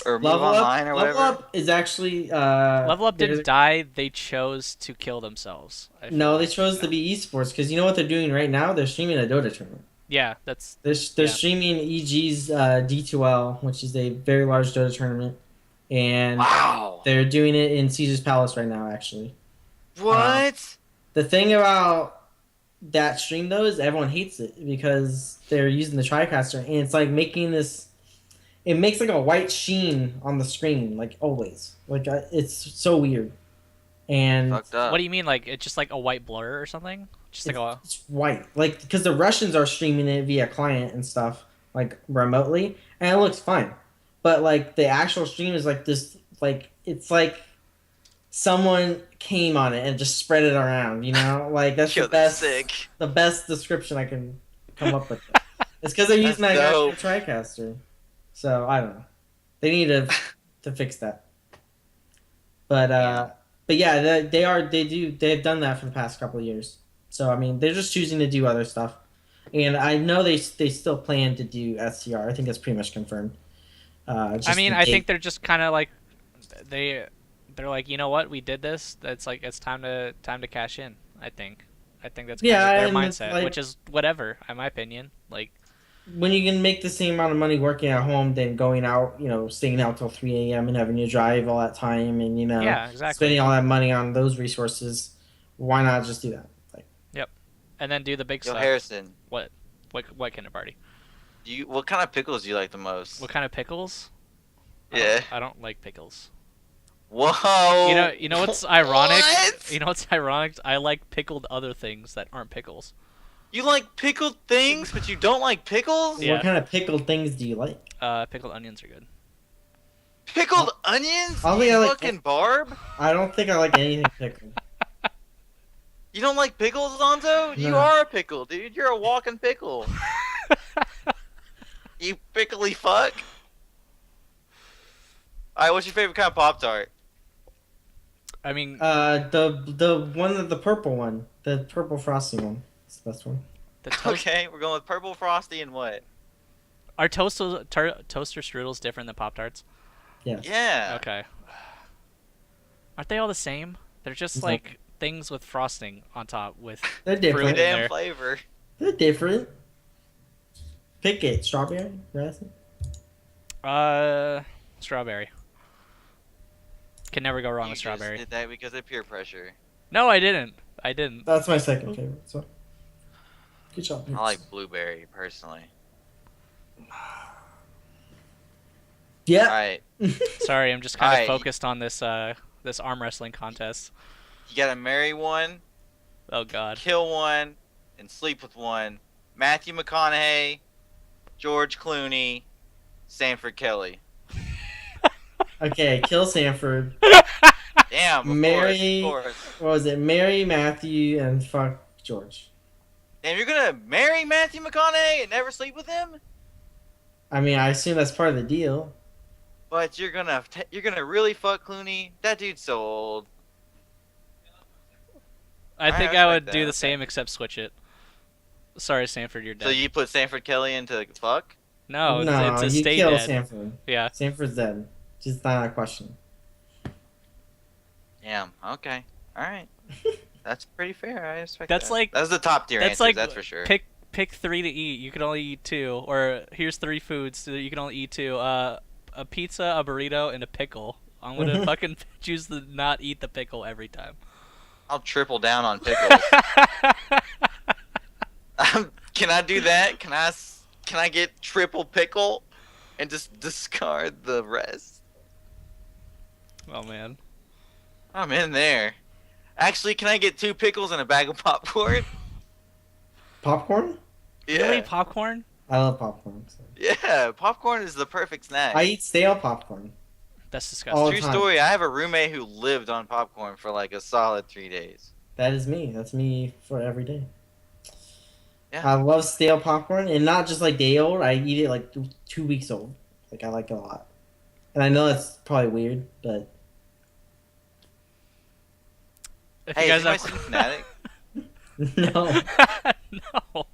S7: or move
S6: Level Up,
S7: online or whatever?
S6: Level Up is actually
S1: Level Up didn't die. They chose to kill themselves.
S6: No, they chose to be esports because you know what they're doing right now? They're streaming a Dota tournament.
S1: Yeah, that's.
S6: They're streaming EG's D2L, which is a very large Dota tournament, and
S7: Wow.
S6: they're doing it in Caesar's Palace right now. Actually,
S7: What?
S6: the thing about that stream though is everyone hates it because they're using the TriCaster, and it's like making this. It makes like a white sheen on the screen, like always. Like it's so weird. And
S7: Fucked up.
S1: What do you mean? Like it's just like a white blur or something? Just like a.
S6: it's white, like because the Russians are streaming it via client and stuff, like remotely, and it looks fine. But like the actual stream is like this, like it's like someone came on it and just spread it around. You know, like that's
S7: Yo,
S6: the
S7: that's
S6: best,
S7: sick.
S6: the best description I can come up with. It's because they're using that
S7: That's
S6: actual TriCaster. So I don't know. They need to fix that. But yeah, they've done that for the past couple of years. So I mean, they're just choosing to do other stuff, and I know they still plan to do SCR. I think that's pretty much confirmed.
S1: I mean, I think they're just kind of like they're like, you know what, we did this. That's like it's time to cash in. I think that's kind of their mindset,
S6: like,
S1: which is whatever, in my opinion. Like
S6: when you can make the same amount of money working at home than going out, staying out till 3 a.m. and having to drive all that time and
S1: yeah, exactly.
S6: spending all that money on those resources, why not just do that? Like,
S1: yep, and then do the big
S7: Yo,
S1: stuff.
S7: Harrison,
S1: What Kinderparty?
S7: what kind of pickles do you like the most?
S1: What kind of pickles?
S7: Yeah.
S1: I don't like pickles.
S7: Whoa.
S1: You know what's ironic?
S7: What?
S1: You know what's ironic? I like pickled other things that aren't pickles.
S7: You like pickled things, but you don't like pickles?
S1: Yeah.
S6: What kind of pickled things do you like?
S1: Pickled onions are good.
S7: Pickled onions?
S6: I don't think
S7: You
S6: I like-
S7: fucking barb?
S6: I don't think I like anything pickled.
S7: You don't like pickles, Alonzo? You
S6: No.
S7: are a pickle, dude. You're a walking pickle. You pickly fuck. Alright, what's your favorite kind of Pop-Tart?
S1: I mean,
S6: The purple one, the purple frosty one. That's the best one.
S1: the toast.
S7: Okay, we're going with purple frosty and what?
S1: Are toaster strudels different than Pop Tarts?
S6: Yes.
S7: Yeah.
S1: Okay. Aren't they all the same? They're just
S6: No.
S1: like things with frosting on top with
S6: They're
S1: fruit
S6: different.
S1: in
S7: Damn
S1: there.
S7: flavor.
S6: They're different. Pick it. Strawberry, raspberry.
S1: Strawberry. Can never go wrong
S7: You
S1: with
S7: just
S1: strawberry.
S7: did that because of peer pressure.
S1: No, I didn't. I didn't.
S6: That's my second favorite. So, good job.
S7: I like blueberry, personally.
S6: Yeah.
S7: Alright,
S1: Sorry, I'm just kind of
S7: Alright.
S1: focused on this this arm wrestling contest.
S7: you gotta marry one,
S1: Oh God.
S7: kill one, and sleep with one. Matthew McConaughey, George Clooney, Sanford Kelly.
S6: Okay, kill Sanford.
S7: Damn, of
S6: Mary-
S7: course.
S6: What was it? Mary, Matthew, and fuck George.
S7: Damn, you're gonna marry Matthew McConaughey and never sleep with him?
S6: I mean, I assume that's part of the deal.
S7: But you're gonna really fuck Clooney? That dude's so old.
S1: I think
S7: I
S1: I would
S7: respect
S1: do
S7: that,
S1: the
S7: okay.
S1: same except switch it. Sorry, Sanford, you're dead.
S7: So you put Sanford Kelly into fuck?
S1: No,
S6: no,
S1: it's a
S6: you
S1: stay
S6: kill
S1: dead.
S6: Sanford.
S1: Yeah.
S6: Sanford's dead. Just not a question.
S7: Damn. Okay. All right. That's pretty fair. I respect
S1: That's
S7: that.
S1: like-
S7: That's the top tier
S1: That's
S7: answer.
S1: like
S7: That's for sure.
S1: pick 3 to eat. You can only eat 2, or here's 3 foods so that you can only eat 2. A pizza, a burrito, and a pickle. I'm gonna fucking choose to not eat the pickle every time.
S7: I'll triple down on pickles. Can I do that? Can I get triple pickle and just discard the rest?
S1: Oh man.
S7: I'm in there. Actually, can I get 2 pickles and a bag of popcorn?
S6: Popcorn?
S7: Yeah.
S1: Really, popcorn?
S6: I love popcorn. So.
S7: Yeah, popcorn is the perfect snack.
S6: I eat stale popcorn.
S1: That's disgusting.
S6: All
S7: True
S6: the time.
S7: story. I have a roommate who lived on popcorn for like a solid 3 days.
S6: That is me. That's me for every day.
S7: Yeah.
S6: I love stale popcorn, and not just like day old. I eat it like 2 weeks old. Like I like it a lot. And I know that's probably weird, but
S1: If
S7: Hey,
S1: you
S7: is
S1: guys
S7: anybody
S1: have...
S7: seen Fnatic?
S6: no.
S1: No.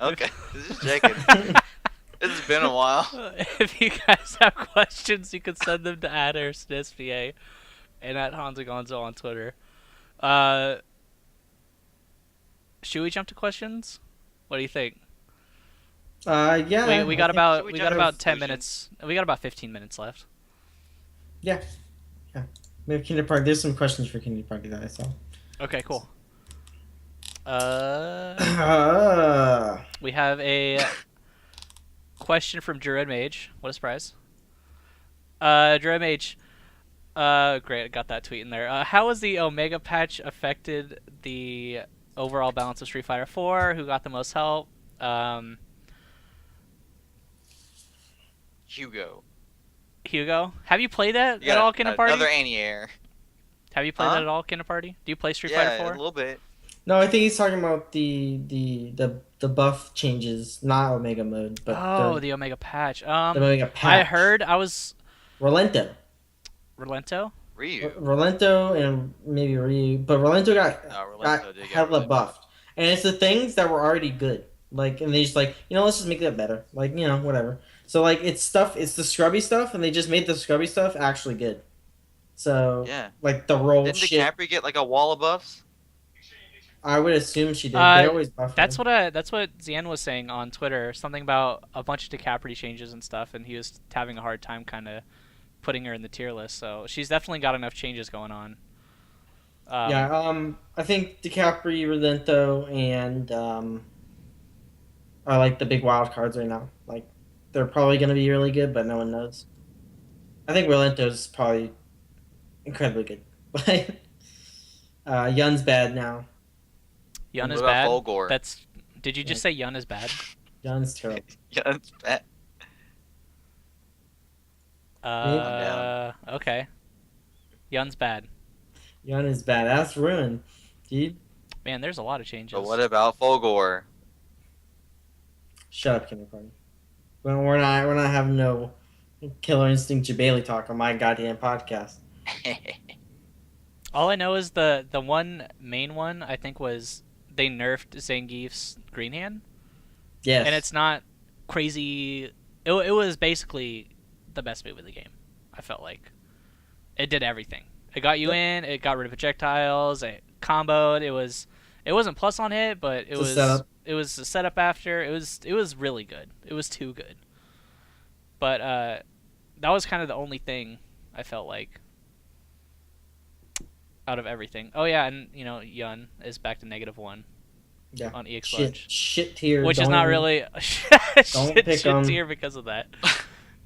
S7: Okay, just checking. It's been a while.
S1: If you guys have questions, you can send them to @SNSPA and @Honzo Gonzo on Twitter. Should we jump to questions? What do you think?
S6: Yeah.
S1: We got
S6: I think-
S1: about
S7: we
S1: we
S7: jump
S1: got
S7: to
S1: about 10
S7: conclusions?
S1: minutes. We got about 15 minutes left.
S6: Yeah. Maybe Kinderparty. There's some questions for Kinderparty that I saw.
S1: Okay, cool.
S6: Uh,
S1: We have a question from Dread Mage. What a surprise. Dread Mage. Great, I got that tweet in there. How has the Omega patch affected the overall balance of Street Fighter 4? Who got the most help?
S7: Hugo.
S1: Hugo. Have you played that
S7: You
S1: at all,
S7: got
S1: Kinderparty?
S7: another anti-air.
S1: Have you played
S7: Huh?
S1: that at all, Kinderparty? Do you play Street
S7: Yeah,
S1: Fighter
S7: a
S1: 4?
S7: little bit.
S6: no, I think he's talking about the buff changes, not Omega mode, but
S1: Oh,
S6: the
S1: the Omega patch.
S6: Omega patch.
S1: I heard I was
S6: Rolento.
S1: Relento.
S7: Ryu.
S6: Rolento and maybe Ryu, but Rolento got
S7: No, Rolento did get
S6: hella
S7: really
S6: buffed, and it's the things that were already good. Like, and they just like, let's just make that better. Like, whatever. So like, it's the scrubby stuff, and they just made the scrubby stuff actually good. So
S7: Yeah.
S6: like the roll
S7: Didn't
S6: shit.
S7: DiCaprio get like a wall of buffs?
S6: I would assume she did.
S1: Uh,
S6: They always buff.
S1: That's
S6: her.
S1: what Zian was saying on Twitter. Something about a bunch of DiCaprio changes and stuff, and he was having a hard time kind of putting her in the tier list. So she's definitely got enough changes going on.
S6: I think DiCaprio, Rolento, and are like the big wild cards right now. Like, they're probably going to be really good, but no one knows. I think Rolento's probably incredibly good. Yun's bad now.
S1: Yun
S7: What
S1: is
S7: about
S1: bad.
S7: Fulgore?
S1: That's. Did you just say Yun is bad?
S6: Yun's terrible.
S7: Yeah, that's bad.
S1: Okay. Yun's bad.
S6: Yun is bad. That's ruined, dude.
S1: Man, there's a lot of changes.
S7: But what about Fulgore?
S6: Shut up, Kinderparty. Well, we're not having no Killer Instinct Jabali talk on my goddamn podcast.
S1: All I know is the one main one I think was they nerfed Zangief's Green Hand,
S6: Yes.
S1: and it's not crazy. It was basically the best move in the game. I felt like it did everything. It got you in. It got rid of projectiles. It comboed. It wasn't plus on hit, but it
S6: It's a
S1: was
S6: setup.
S1: it was a setup after. It was really good. It was too good. But that was kind of the only thing I felt like out of everything. Oh yeah, and Yun is back to -1
S6: Yeah.
S1: on EX Large,
S6: Shit tier.
S1: which is
S6: don't
S1: not
S6: even-
S1: really
S6: Don't
S1: shit
S6: pick 'em.
S1: tier because of that.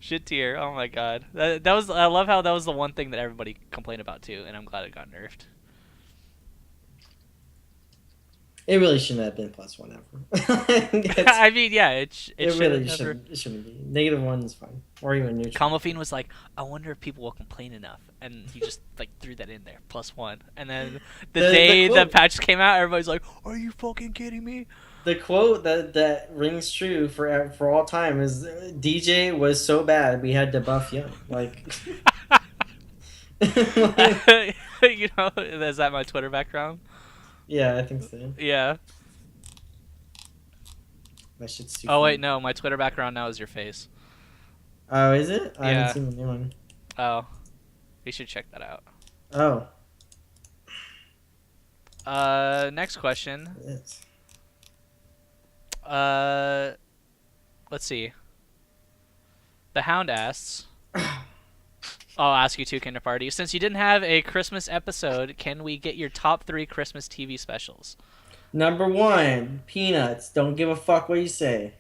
S1: Shit tier. Oh my god. That was. I love how that was the one thing that everybody complained about too, and I'm glad it got nerfed.
S6: It really shouldn't have been +1 ever.
S1: I mean, yeah, it
S6: really
S1: should never.
S6: shouldn't be. -1 is fine, or even neutral.
S1: Kamofine was like, I wonder if people will complain enough, and he just like threw that in there, +1. And then the day the
S6: quote-
S1: patch came out, everybody's like, "Are you fucking kidding me?"
S6: The quote that rings true for all time is DJ was so bad we had to buff Young. Like,
S1: Is that my Twitter background?
S6: yeah, I think so.
S1: Yeah.
S6: That shit's too
S1: Oh wait,
S6: funny.
S1: no, my Twitter background now is your face.
S6: Oh, is it? I
S1: Yeah.
S6: haven't seen the new one.
S1: Oh, we should check that out.
S6: Oh,
S1: Next question.
S6: yes.
S1: Let's see. The Hound asks. I'll ask you too, Kinderparty. Since you didn't have a Christmas episode, can we get your top 3 Christmas TV specials?
S6: Number 1, Peanuts. Don't give a fuck what you say.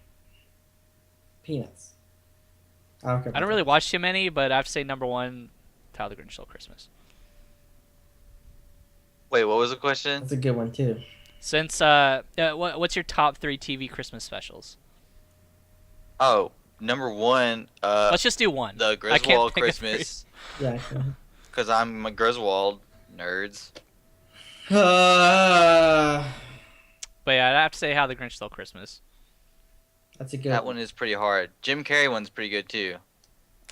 S6: Peanuts. I don't care.
S1: I don't really watch too many, but I have to say number 1, How the Grinch Stole Christmas.
S7: Wait, what was the question?
S6: That's a good one too.
S1: Since what's your top 3 TV Christmas specials?
S7: Oh, number 1,
S1: Let's just do one.
S7: the
S1: I can't
S7: Griswold
S1: think of
S7: Christmas,
S6: Yeah.
S7: because I'm a Griswold nerds.
S1: But yeah, I have to say How the Grinch Stole Christmas.
S6: That's a good.
S7: That one is pretty hard. Jim Carrey one's pretty good too.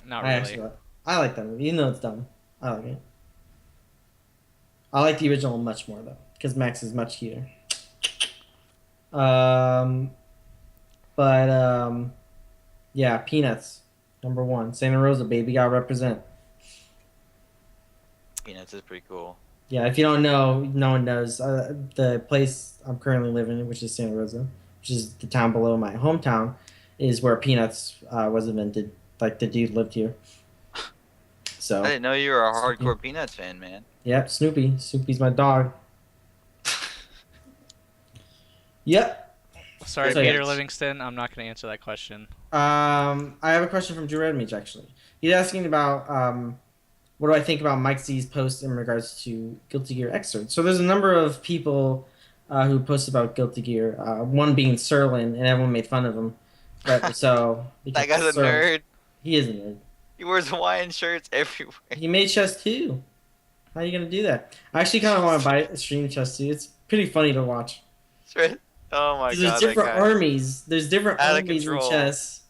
S1: Not
S6: I
S1: really.
S6: actually I like that movie, even though it's dumb. I like it. I like the original much more though, because Max is much cuter. Yeah, Peanuts, number 1. Santa Rosa, baby, gotta represent.
S7: Peanuts is pretty cool.
S6: Yeah, if you don't know, no one knows. The place I'm currently living in, which is Santa Rosa, which is the town below my hometown, is where Peanuts was invented. Like, the dude lived here. So.
S7: I didn't know you were a hardcore Peanuts fan, man.
S6: Yep, Snoopy. Snoopy's my dog. Yep.
S1: Sorry,
S6: So,
S1: Peter
S6: yes.
S1: Livingston. I'm not going to answer that question.
S6: I have a question from Drew Redmage, actually. He's asking about what do I think about Mike Z's post in regards to Guilty Gear Xrd. So there's a number of people who posted about Guilty Gear. One being Serlin, and everyone made fun of him. But so
S7: That guy's a nerd.
S6: He is a nerd.
S7: He wears Hawaiian shirts everywhere.
S6: He made chess too. How are you gonna do that? I actually kind of want to buy a stream chess too. It's pretty funny to watch.
S7: Oh my god,
S6: There's different
S7: that guy.
S6: armies. There's different
S7: Out of
S6: armies in
S7: control.
S6: chess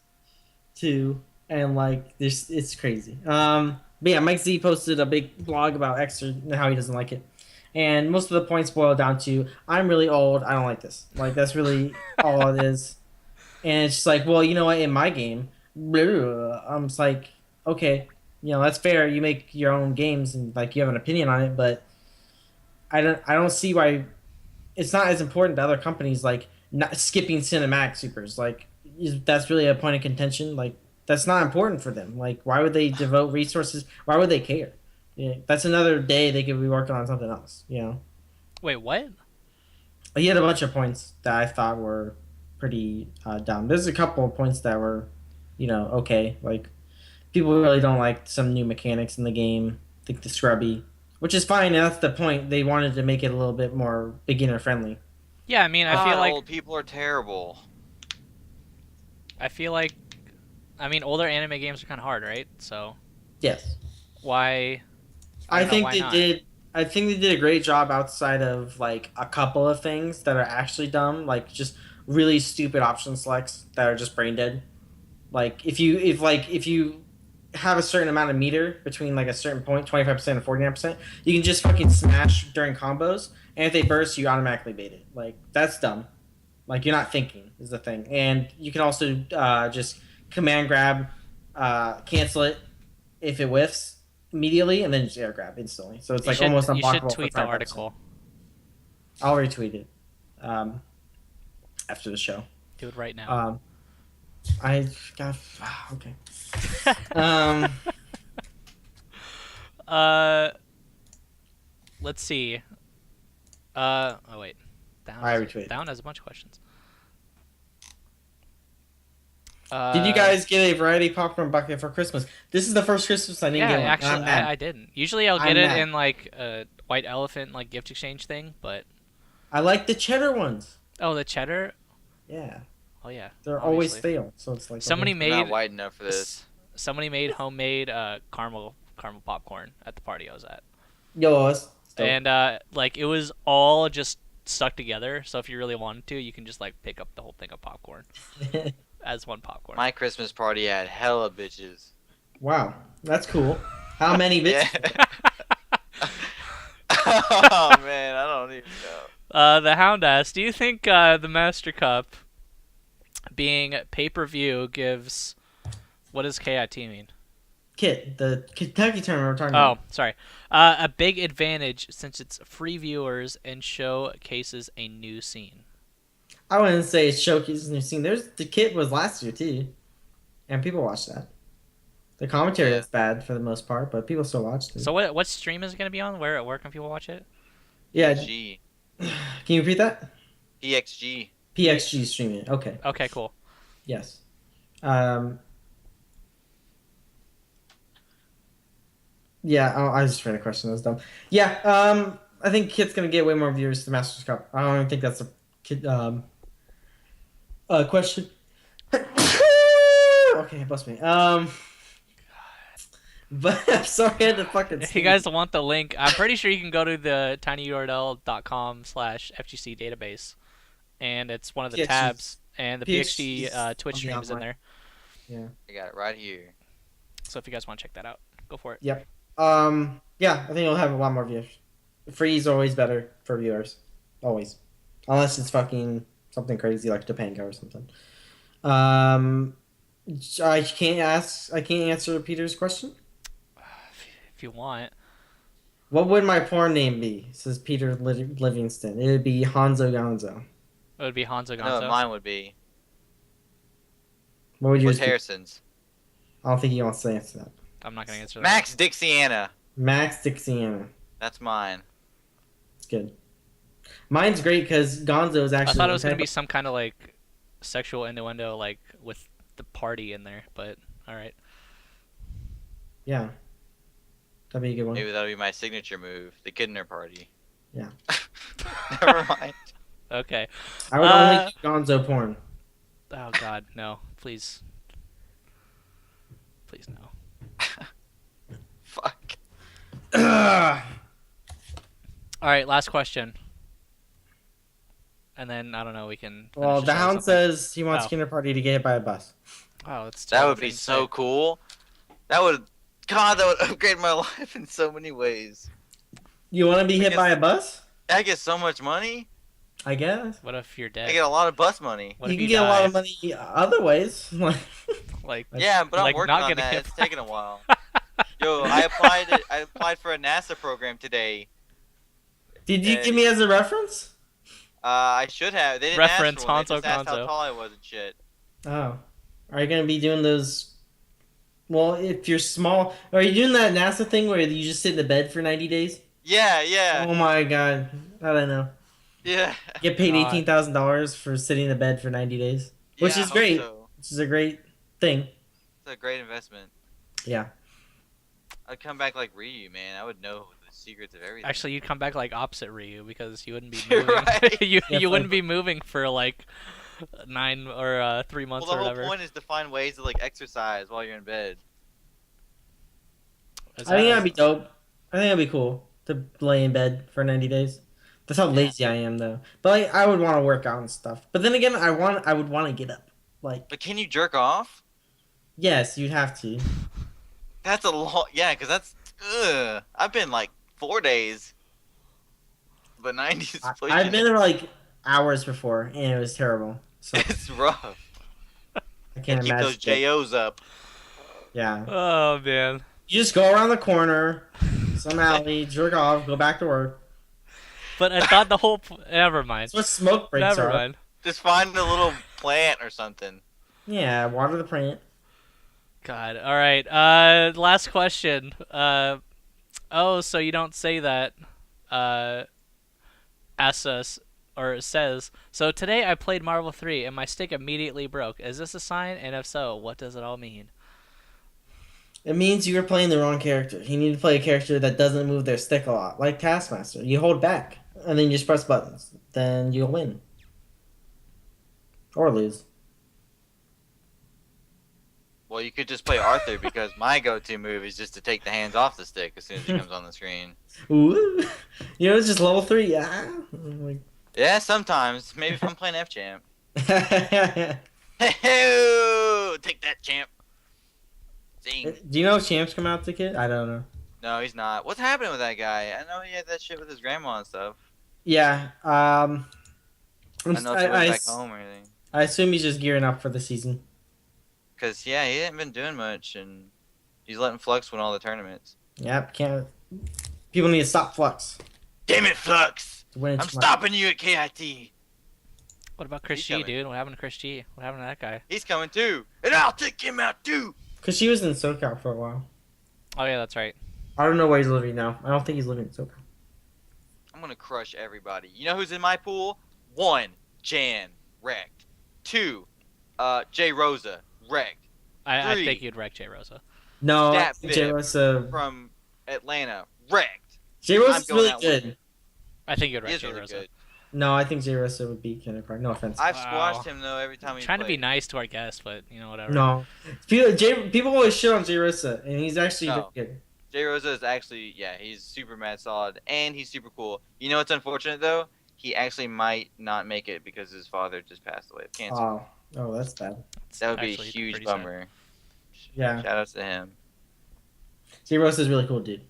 S6: too, and like it's crazy. But yeah, Mike Z posted a big blog about Xrd and how he doesn't like it, and most of the points boil down to I'm really old. I don't like this. Like that's really all it is. And it's just like, well, you know what? In my game, I'm just like, okay, you know that's fair. You make your own games and like you have an opinion on it, but I don't see why. It's not as important to other companies like not skipping cinematic supers. Like that's really a point of contention. Like that's not important for them. Like why would they devote resources? Why would they care? Yeah, that's another day they could be working on something else. You know.
S1: Wait, what?
S6: He had a bunch of points that I thought were pretty dumb. There's a couple of points that were, you know, okay. Like people really don't like some new mechanics in the game. I think the scrubby. Which is fine, and that's the point. They wanted to make it a little bit more beginner friendly.
S1: Yeah, I mean, I feel like
S7: old people are terrible.
S1: I mean, older anime games are kind of hard, right? So
S6: Yes,
S1: why?
S6: I think
S1: why
S6: they
S1: not?
S6: did. I think they did a great job outside of like a couple of things that are actually dumb, like just really stupid option selects that are just brain dead. Like if you have a certain amount of meter between like a certain point, 25% and 49%, you can just fucking smash during combos, and if they burst, you automatically bait it. Like that's dumb. Like you're not thinking is the thing, and you can also just command grab, cancel it if it whiffs immediately, and then just air grab instantly. So it's like almost unblockable.
S1: You should tweet
S6: for
S1: the
S6: 5%.
S1: article.
S6: I'll retweet it after the show.
S1: Do it right now.
S6: I got okay.
S1: Let's see. Oh wait.
S6: I retweeted.
S1: Down has a bunch of questions.
S6: Did you guys get a variety popcorn bucket for Christmas? This is the first Christmas I didn't get one.
S1: Actually,
S6: I'm mad.
S1: I didn't. Usually, I'll
S6: I'm
S1: get it
S6: mad.
S1: in like a white elephant like gift exchange thing, but
S6: I like the cheddar ones.
S1: oh, the cheddar.
S6: Yeah,
S1: Oh yeah,
S6: they're always
S1: obviously.
S6: stale. So it's like
S1: Somebody
S7: I'm
S1: made
S7: not wide enough for this.
S1: Somebody made homemade caramel popcorn at the party I was at,
S6: Yo, it's dope.
S1: and like it was all just stuck together. So if you really wanted to, you can just like pick up the whole thing of popcorn as one popcorn.
S7: My Christmas party had hella bitches.
S6: Wow, that's cool. How many bits?
S7: Yeah. Oh man, I don't even know.
S1: The Hound asked, do you think the Master Cup being pay-per-view gives... What does KIT mean?
S6: KiT, the Kentucky tournament we're talking
S1: Oh,
S6: about.
S1: sorry. A big advantage since it's free viewers and showcases a new scene.
S6: I wouldn't say it showcases new scene. There's the KiT was last year too, and people watched that. The commentary
S7: Yeah.
S6: is bad for the most part, but people still watched it.
S1: So what stream is it going to be on? Where can people watch it?
S6: Yeah,
S7: G.
S6: can you repeat that?
S7: PXG.
S6: PXG streaming. Okay.
S1: Okay, cool.
S6: Yes. Yeah, I just read a question. That was dumb. Yeah, I think KiT's gonna get way more viewers to the Masters Cup. I don't even think that's a KiT question. Okay, bless me. But I'm sorry I had to fucking.
S1: If you guys want the link, I'm pretty sure you can go to the tinyurl.com/FGC Database and it's one of the
S6: PXG.
S1: tabs, and the
S6: PXG
S1: PXG Twitch
S6: on the
S1: stream is in
S6: online.
S1: there.
S6: Yeah.
S7: I got it right here.
S1: So if you guys want to check that out, go for it.
S6: Yep. Yeah, I think it'll have a lot more viewers. Free is always better for viewers. Always. Unless it's fucking something crazy like Topanga or something. I can't answer Peter's question.
S1: If you want.
S6: What would my porn name be? Says Peter Livingston. It would be Honzo Gonzo.
S1: It would be Honzo
S7: No,
S1: Gonzo.
S7: mine would be.
S6: What would yours
S7: What's
S6: be?
S7: Harrison's?
S6: I don't think he wants to answer that.
S1: I'm not going to answer that.
S7: Max Dixiana.
S6: Max Dixiana.
S7: That's mine.
S6: It's good. Mine's great because Gonzo is
S1: I
S6: actually.
S1: thought it was going to be some kind of like sexual innuendo, like with the party in there, but alright.
S6: Yeah. That'd be a good one.
S7: Maybe that'll be my signature move, the Kinderparty.
S6: Yeah.
S7: Never mind.
S1: Okay.
S6: I would only do Gonzo porn.
S1: Oh god, no. Please. Please no.
S7: Fuck.
S1: Alright, last question. And then, I don't know, we can...
S6: Well,
S1: finish
S6: the
S1: this
S6: Hound
S1: with something.
S6: says he wants
S1: Oh.
S6: Kinderparty to get hit by a bus.
S1: Oh, that's
S7: That would be so cool. That would upgrade my life in so many ways.
S6: You want to be hit
S7: guess-
S6: by a bus?
S7: I get so much money.
S6: I guess.
S1: What if you're
S7: I
S1: dead?
S7: get a lot of bus money.
S1: What
S6: You
S1: if
S6: can get a lot
S1: die?
S6: of money other ways.
S1: Like,
S7: Yeah, but I'm
S1: like
S7: working
S1: not
S7: on
S1: getting
S7: that.
S1: hit
S7: It's
S1: by-
S7: taking a while. Yo, I applied for a NASA program today.
S6: Did you give me as a reference?
S7: I should have. They didn't
S1: Reference
S7: ask for one. They
S1: Honzo
S7: just asked how
S1: Gonzo.
S7: tall I was and shit.
S6: Oh. Are you going to be doing those... Well, if you're small... Are you doing that NASA thing where you just sit in the bed for 90 days?
S7: Yeah.
S6: Oh my god. I don't know.
S7: Yeah.
S6: Get paid
S1: God.
S6: $18,000 for sitting in the bed for 90 days. Which
S7: Yeah,
S6: is
S7: I hope
S6: great.
S7: so.
S6: Which is a great thing.
S7: It's a great investment.
S6: Yeah.
S7: I'd come back like Ryu, man. I would know the secrets of everything.
S1: Actually, you'd come back like opposite Ryu because you wouldn't be
S7: You're
S1: moving.
S7: right.
S1: you
S6: Yeah,
S1: you wouldn't
S6: fine.
S1: be moving for like 9 or 3 months
S7: well, the
S1: or
S7: whole
S1: whatever.
S7: point is to find ways to like exercise while you're in bed.
S1: Is
S6: I think
S1: that-
S6: that'd be dope. I think that'd be cool to lay in bed for 90 days. That's how lazy I am, though. But like, I would want to work out and stuff. But then again, I would want to get up. Like,
S7: But can you jerk off?
S6: yes, you'd have to.
S7: That's a lot. Yeah, because that's. Ugh. I've been like 4 days. But 90 is pushing
S6: I've been
S7: it.
S6: there like hours before, and it was terrible. So
S7: It's rough.
S6: I can't
S7: Keep
S6: imagine.
S7: those JOs up.
S6: Yeah,
S1: Oh man.
S6: you just go around the corner, some alley, jerk off, go back to work.
S1: But I thought the whole. Never mind.
S6: That's what smoke breaks
S1: Never
S6: are.
S1: mind.
S7: Just find a little plant or something.
S6: Yeah, water the plant.
S1: God. All right. Last question. Oh, so you don't say that. Asks us or says. So today I played Marvel 3 and my stick immediately broke. Is this a sign? And if so, what does it all mean?
S6: It means you were playing the wrong character. You need to play a character that doesn't move their stick a lot, like Taskmaster. You hold back, and then you just press buttons. Then you'll win. Or lose.
S7: Well, you could just play Arthur because my go-to move is just to take the hands off the stick as soon as he comes on the screen.
S6: Ooh. You know, it's just level 3. Yeah. Like...
S7: Yeah, sometimes. Maybe if I'm playing F-Champ.
S6: Do
S7: Hey, take that, champ. Zing.
S6: you know if Champs come out to KiT? I don't know.
S7: No, he's not. What's happening with that guy? I know he had that shit with his grandma and stuff.
S6: Yeah.
S7: I know if he went
S6: I
S7: back home or anything.
S6: assume he's just gearing up for the season.
S7: Because, yeah, he hasn't been doing much, and he's letting Flux win all the tournaments.
S6: Yep. Can't. People need to stop Flux.
S7: Damn it, Flux!
S6: To win
S7: I'm
S6: too much.
S7: stopping you at KIT.
S1: What about Chris
S7: He's
S1: G,
S7: coming.
S1: dude? What happened to Chris G? What happened to that guy?
S7: He's coming too. And I'll take him out too.
S6: Because she was in SoCal for a while.
S1: Oh yeah, that's right.
S6: I don't know where he's living now. I don't think he's living in SoCal.
S7: I'm going to crush everybody. You know who's in my pool? 1, Jan, wrecked. 2, J. Rosa, wrecked.
S1: I
S7: Three.
S1: think you'd wreck J Rosa.
S6: No,
S7: Stat
S6: J
S7: bib.
S6: Rosa.
S7: From Atlanta, wrecked.
S6: J Rosa's
S7: I'm going
S6: really
S7: that
S6: good.
S7: way.
S1: I think you'd
S7: He
S1: wreck
S7: is
S1: J
S7: really
S1: Rosa.
S7: good.
S6: No, I think J Rosa would beat Kinderparty. No offense.
S7: I've
S1: Wow.
S7: squashed him though every time he
S1: Trying to be
S7: played.
S1: nice to our guests, but you know whatever.
S6: No, people always shit on J Rosa, and he's actually
S7: No.
S6: really good.
S7: J. Rosa is actually, yeah, he's super mad solid, and he's super cool. You know what's unfortunate though? he actually might not make it because his father just passed away of cancer.
S6: Oh, that's bad.
S7: That would be a
S1: Actually
S7: huge
S1: pretty sad.
S7: bummer.
S6: Yeah.
S7: Shout outs to him.
S6: Zeros is really cool, dude.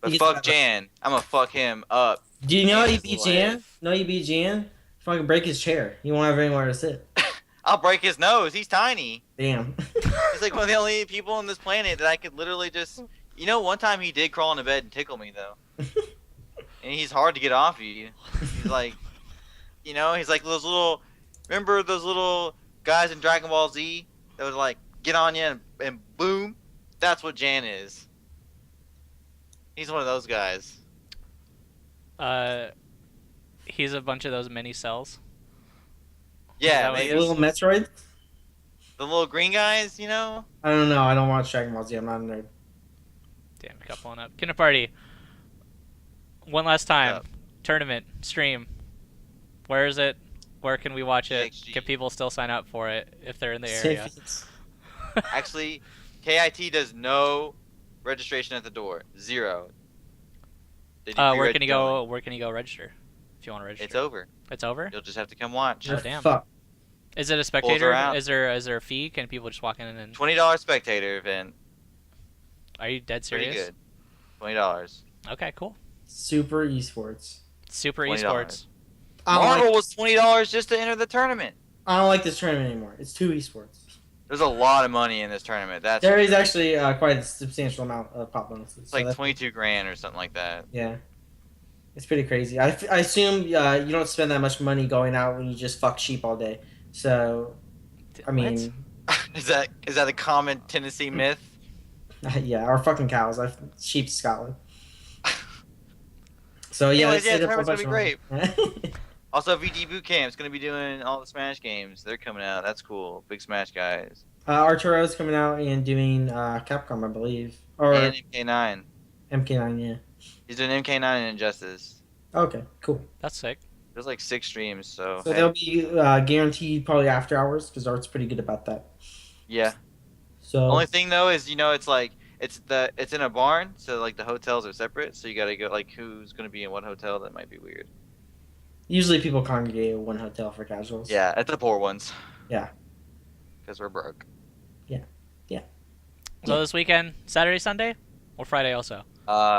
S7: But
S6: He's
S7: fuck
S6: bad.
S7: Jan. I'm gonna fuck him up.
S6: Do you know how you
S7: His
S6: beat
S7: life.
S6: Jan? No, you beat Jan? Fucking break his chair. He won't have anywhere to sit.
S7: I'll break his nose. He's tiny.
S6: Damn.
S7: He's like one of the only people on this planet that I could literally just. You know, one time he did crawl into bed and tickle me though. And he's hard to get off of you. He's like, you know, he's like those little. Remember those little guys in Dragon Ball Z that would like get on you and boom? That's what Jan is. He's one of those guys.
S1: He's a bunch of those mini cells.
S7: Yeah,
S1: that what
S7: maybe
S1: he is?
S6: Little Metroid?
S7: the little green guys, you know.
S6: I don't know. I don't watch Dragon Ball Z. I'm not a nerd.
S1: Damn, we got pulling up. Kinderparty. One last time.
S7: Yep.
S1: Tournament. Stream. Where is it? Where can we watch it?
S7: PXG.
S1: Can people still sign up for it if they're in the
S6: Safe
S1: area?
S6: eats.
S7: Actually, KIT does no registration at the door. 0. They do
S1: Where
S7: pre-reg
S1: can you
S7: going.
S1: go? Where can you go register? If you want to register.
S7: It's over.
S1: It's over.
S7: You'll just have to come watch.
S1: Oh, damn.
S6: Fuck.
S1: Is it a spectator?
S7: around.
S1: Is there a fee? Can people just walk in and?
S7: $20 spectator event.
S1: Are you dead
S7: Pretty
S1: serious?
S7: good. $20.
S1: Okay, cool.
S6: Super esports.
S1: Super
S7: $20.
S1: esports.
S7: Marvel was $20 just to enter the tournament.
S6: I don't like this tournament anymore. It's too esports.
S7: There's a lot of money in this tournament. That's
S6: There is actually quite a substantial amount of pop bonuses.
S7: it's
S6: so
S7: like
S6: that's-
S7: 22 grand or something like that.
S6: Yeah. It's pretty crazy. I assume you don't spend that much money going out when you just fuck sheep all day. So, I mean,
S7: Is that a common Tennessee myth?
S6: yeah, our fucking cows. Sheep Scotland. So yeah,
S7: Anyways,
S6: let's
S7: yeah,
S6: hit up a
S7: tournament's
S6: bunch
S7: gonna
S6: of-
S7: Also, VD Bootcamp's gonna be doing all the Smash games. They're coming out. That's cool. Big Smash guys.
S6: Arturo's coming out and doing Capcom, I believe, or
S7: And MK9.
S6: MK9. Yeah.
S7: He's doing MK9 and Injustice.
S6: Okay, cool.
S1: That's sick.
S7: There's like 6 streams, so,
S6: So
S7: hey,
S6: they'll be guaranteed probably after hours because Art's pretty good about that.
S7: yeah.
S6: So
S7: Only thing though is, it's like it's in a barn, so like the hotels are separate. So you gotta go like who's gonna be in what hotel. That might be weird.
S6: usually people congregate at one hotel for casuals.
S7: Yeah, at the poor ones.
S6: Yeah.
S7: Because we're broke.
S1: So this weekend, Saturday, Sunday, or Friday also.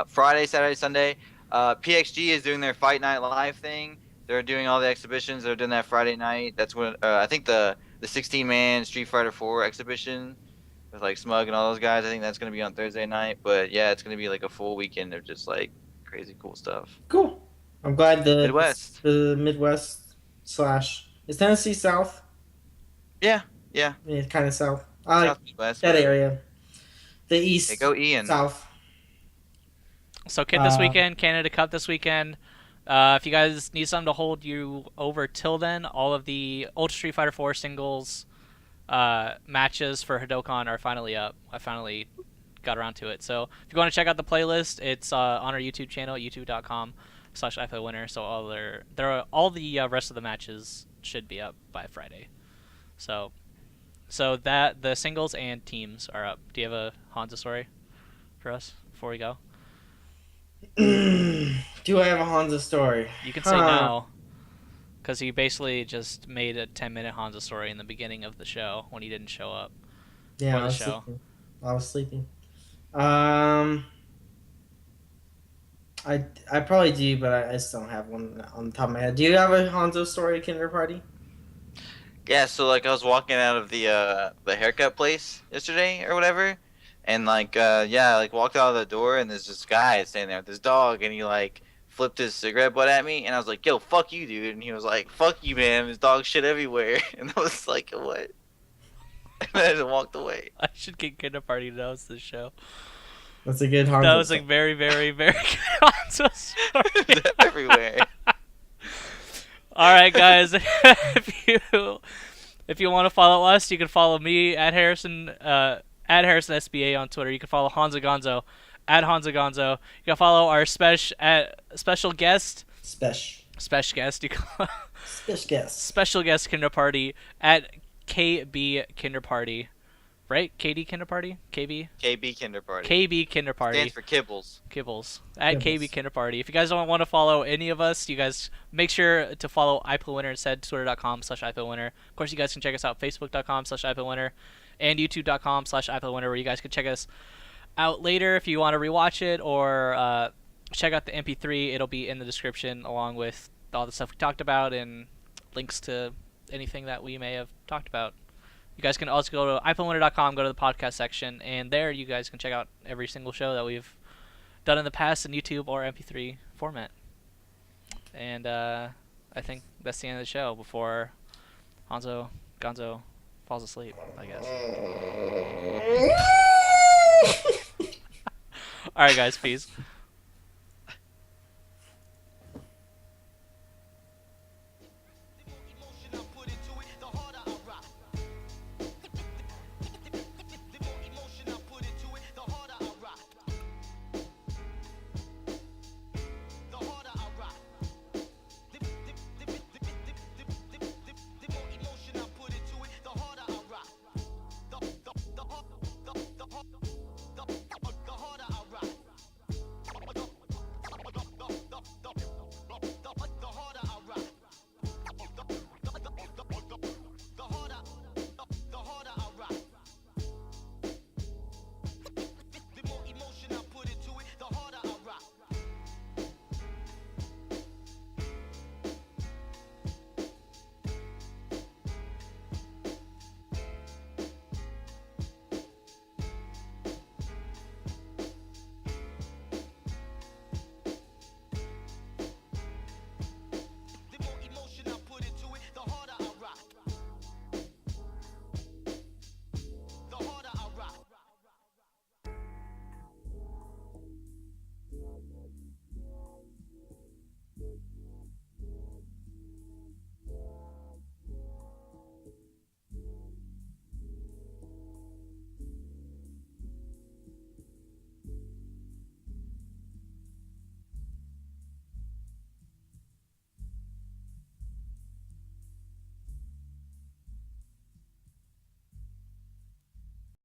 S7: Friday, Saturday, Sunday. PXG is doing their Fight Night Live thing. They're doing all the exhibitions. They're doing that Friday night. That's when I think the 16-man Street Fighter 4 exhibition with like Smug and all those guys. I think that's gonna be on Thursday night. But yeah, it's gonna be like a full weekend of just like crazy cool stuff.
S6: Cool. I'm glad
S7: Midwest.
S6: the Midwest / is Tennessee South?
S7: Yeah.
S6: Yeah, kind of South. I like
S7: South Midwest.
S6: that area. The East,
S7: Hey, go Ian.
S6: South.
S1: So KiT this weekend, Canada Cup this weekend. If you guys need something to hold you over till then, all of the Ultra Street Fighter 4 singles matches for Hadouken are finally up. I finally got around to it. So if you want to check out the playlist, it's on our YouTube channel, youtube.com/IPLAYWINNER. So all the rest of the matches should be up by Friday. So that the singles and teams are up. Do you have a Honzo story for us before we go?
S6: Do I have a Honza story?
S1: You can say now, because he basically just made a 10-minute Honzo story in the beginning of the show when he didn't show up.
S6: Yeah,
S1: for
S6: I
S1: the
S6: was
S1: show.
S6: sleeping. I was sleeping. I probably do, but I just don't have one on the top of my head. Do you have a Honzo story, Kinderparty?
S7: Yeah, so like I was walking out of the haircut place yesterday or whatever, and like walked out of the door and there's this guy standing there with this dog and he like flipped his cigarette butt at me and I was like, "Yo, fuck you, dude," and he was like, "Fuck you, man, there's dog shit everywhere," and I was like, "What?" And I just walked away.
S1: I should get Kinderparty to notice this show.
S6: That's a good Honzo.
S1: That was like very, very, very good Honzo story.
S7: It's everywhere.
S1: All right, guys. If you want to follow us, you can follow me at Harrison SBA on Twitter. You can follow Honzo Gonzo at Honzo Gonzo. You can follow our special guest.
S6: Special
S1: You can
S6: guest.
S1: special guest Kinderparty at KB Kinderparty. right? KD Kinderparty? KB?
S7: KB Kinderparty.
S1: KB Kinderparty.
S7: Stands for Kibbles.
S1: Kibbles. At
S4: Kibbles.
S1: KB Kinderparty. If you guys don't want to follow any of us, you guys make sure to follow IPLAYWINNER instead, twitter.com/IPLAYWINNER. Of course, you guys can check us out, facebook.com/IPLAYWINNER, and youtube.com/IPLAYWINNER, where you guys can check us out later if you want to rewatch it, or check out the MP3. It'll be in the description along with all the stuff we talked about and links to anything that we may have talked about. You guys can also go to iPhonewinner.com, go to the podcast section, and there you guys can check out every single show that we've done in the past in YouTube or MP3 format. And I think that's the end of the show before Honzo Gonzo falls asleep, I guess. Alright guys, peace.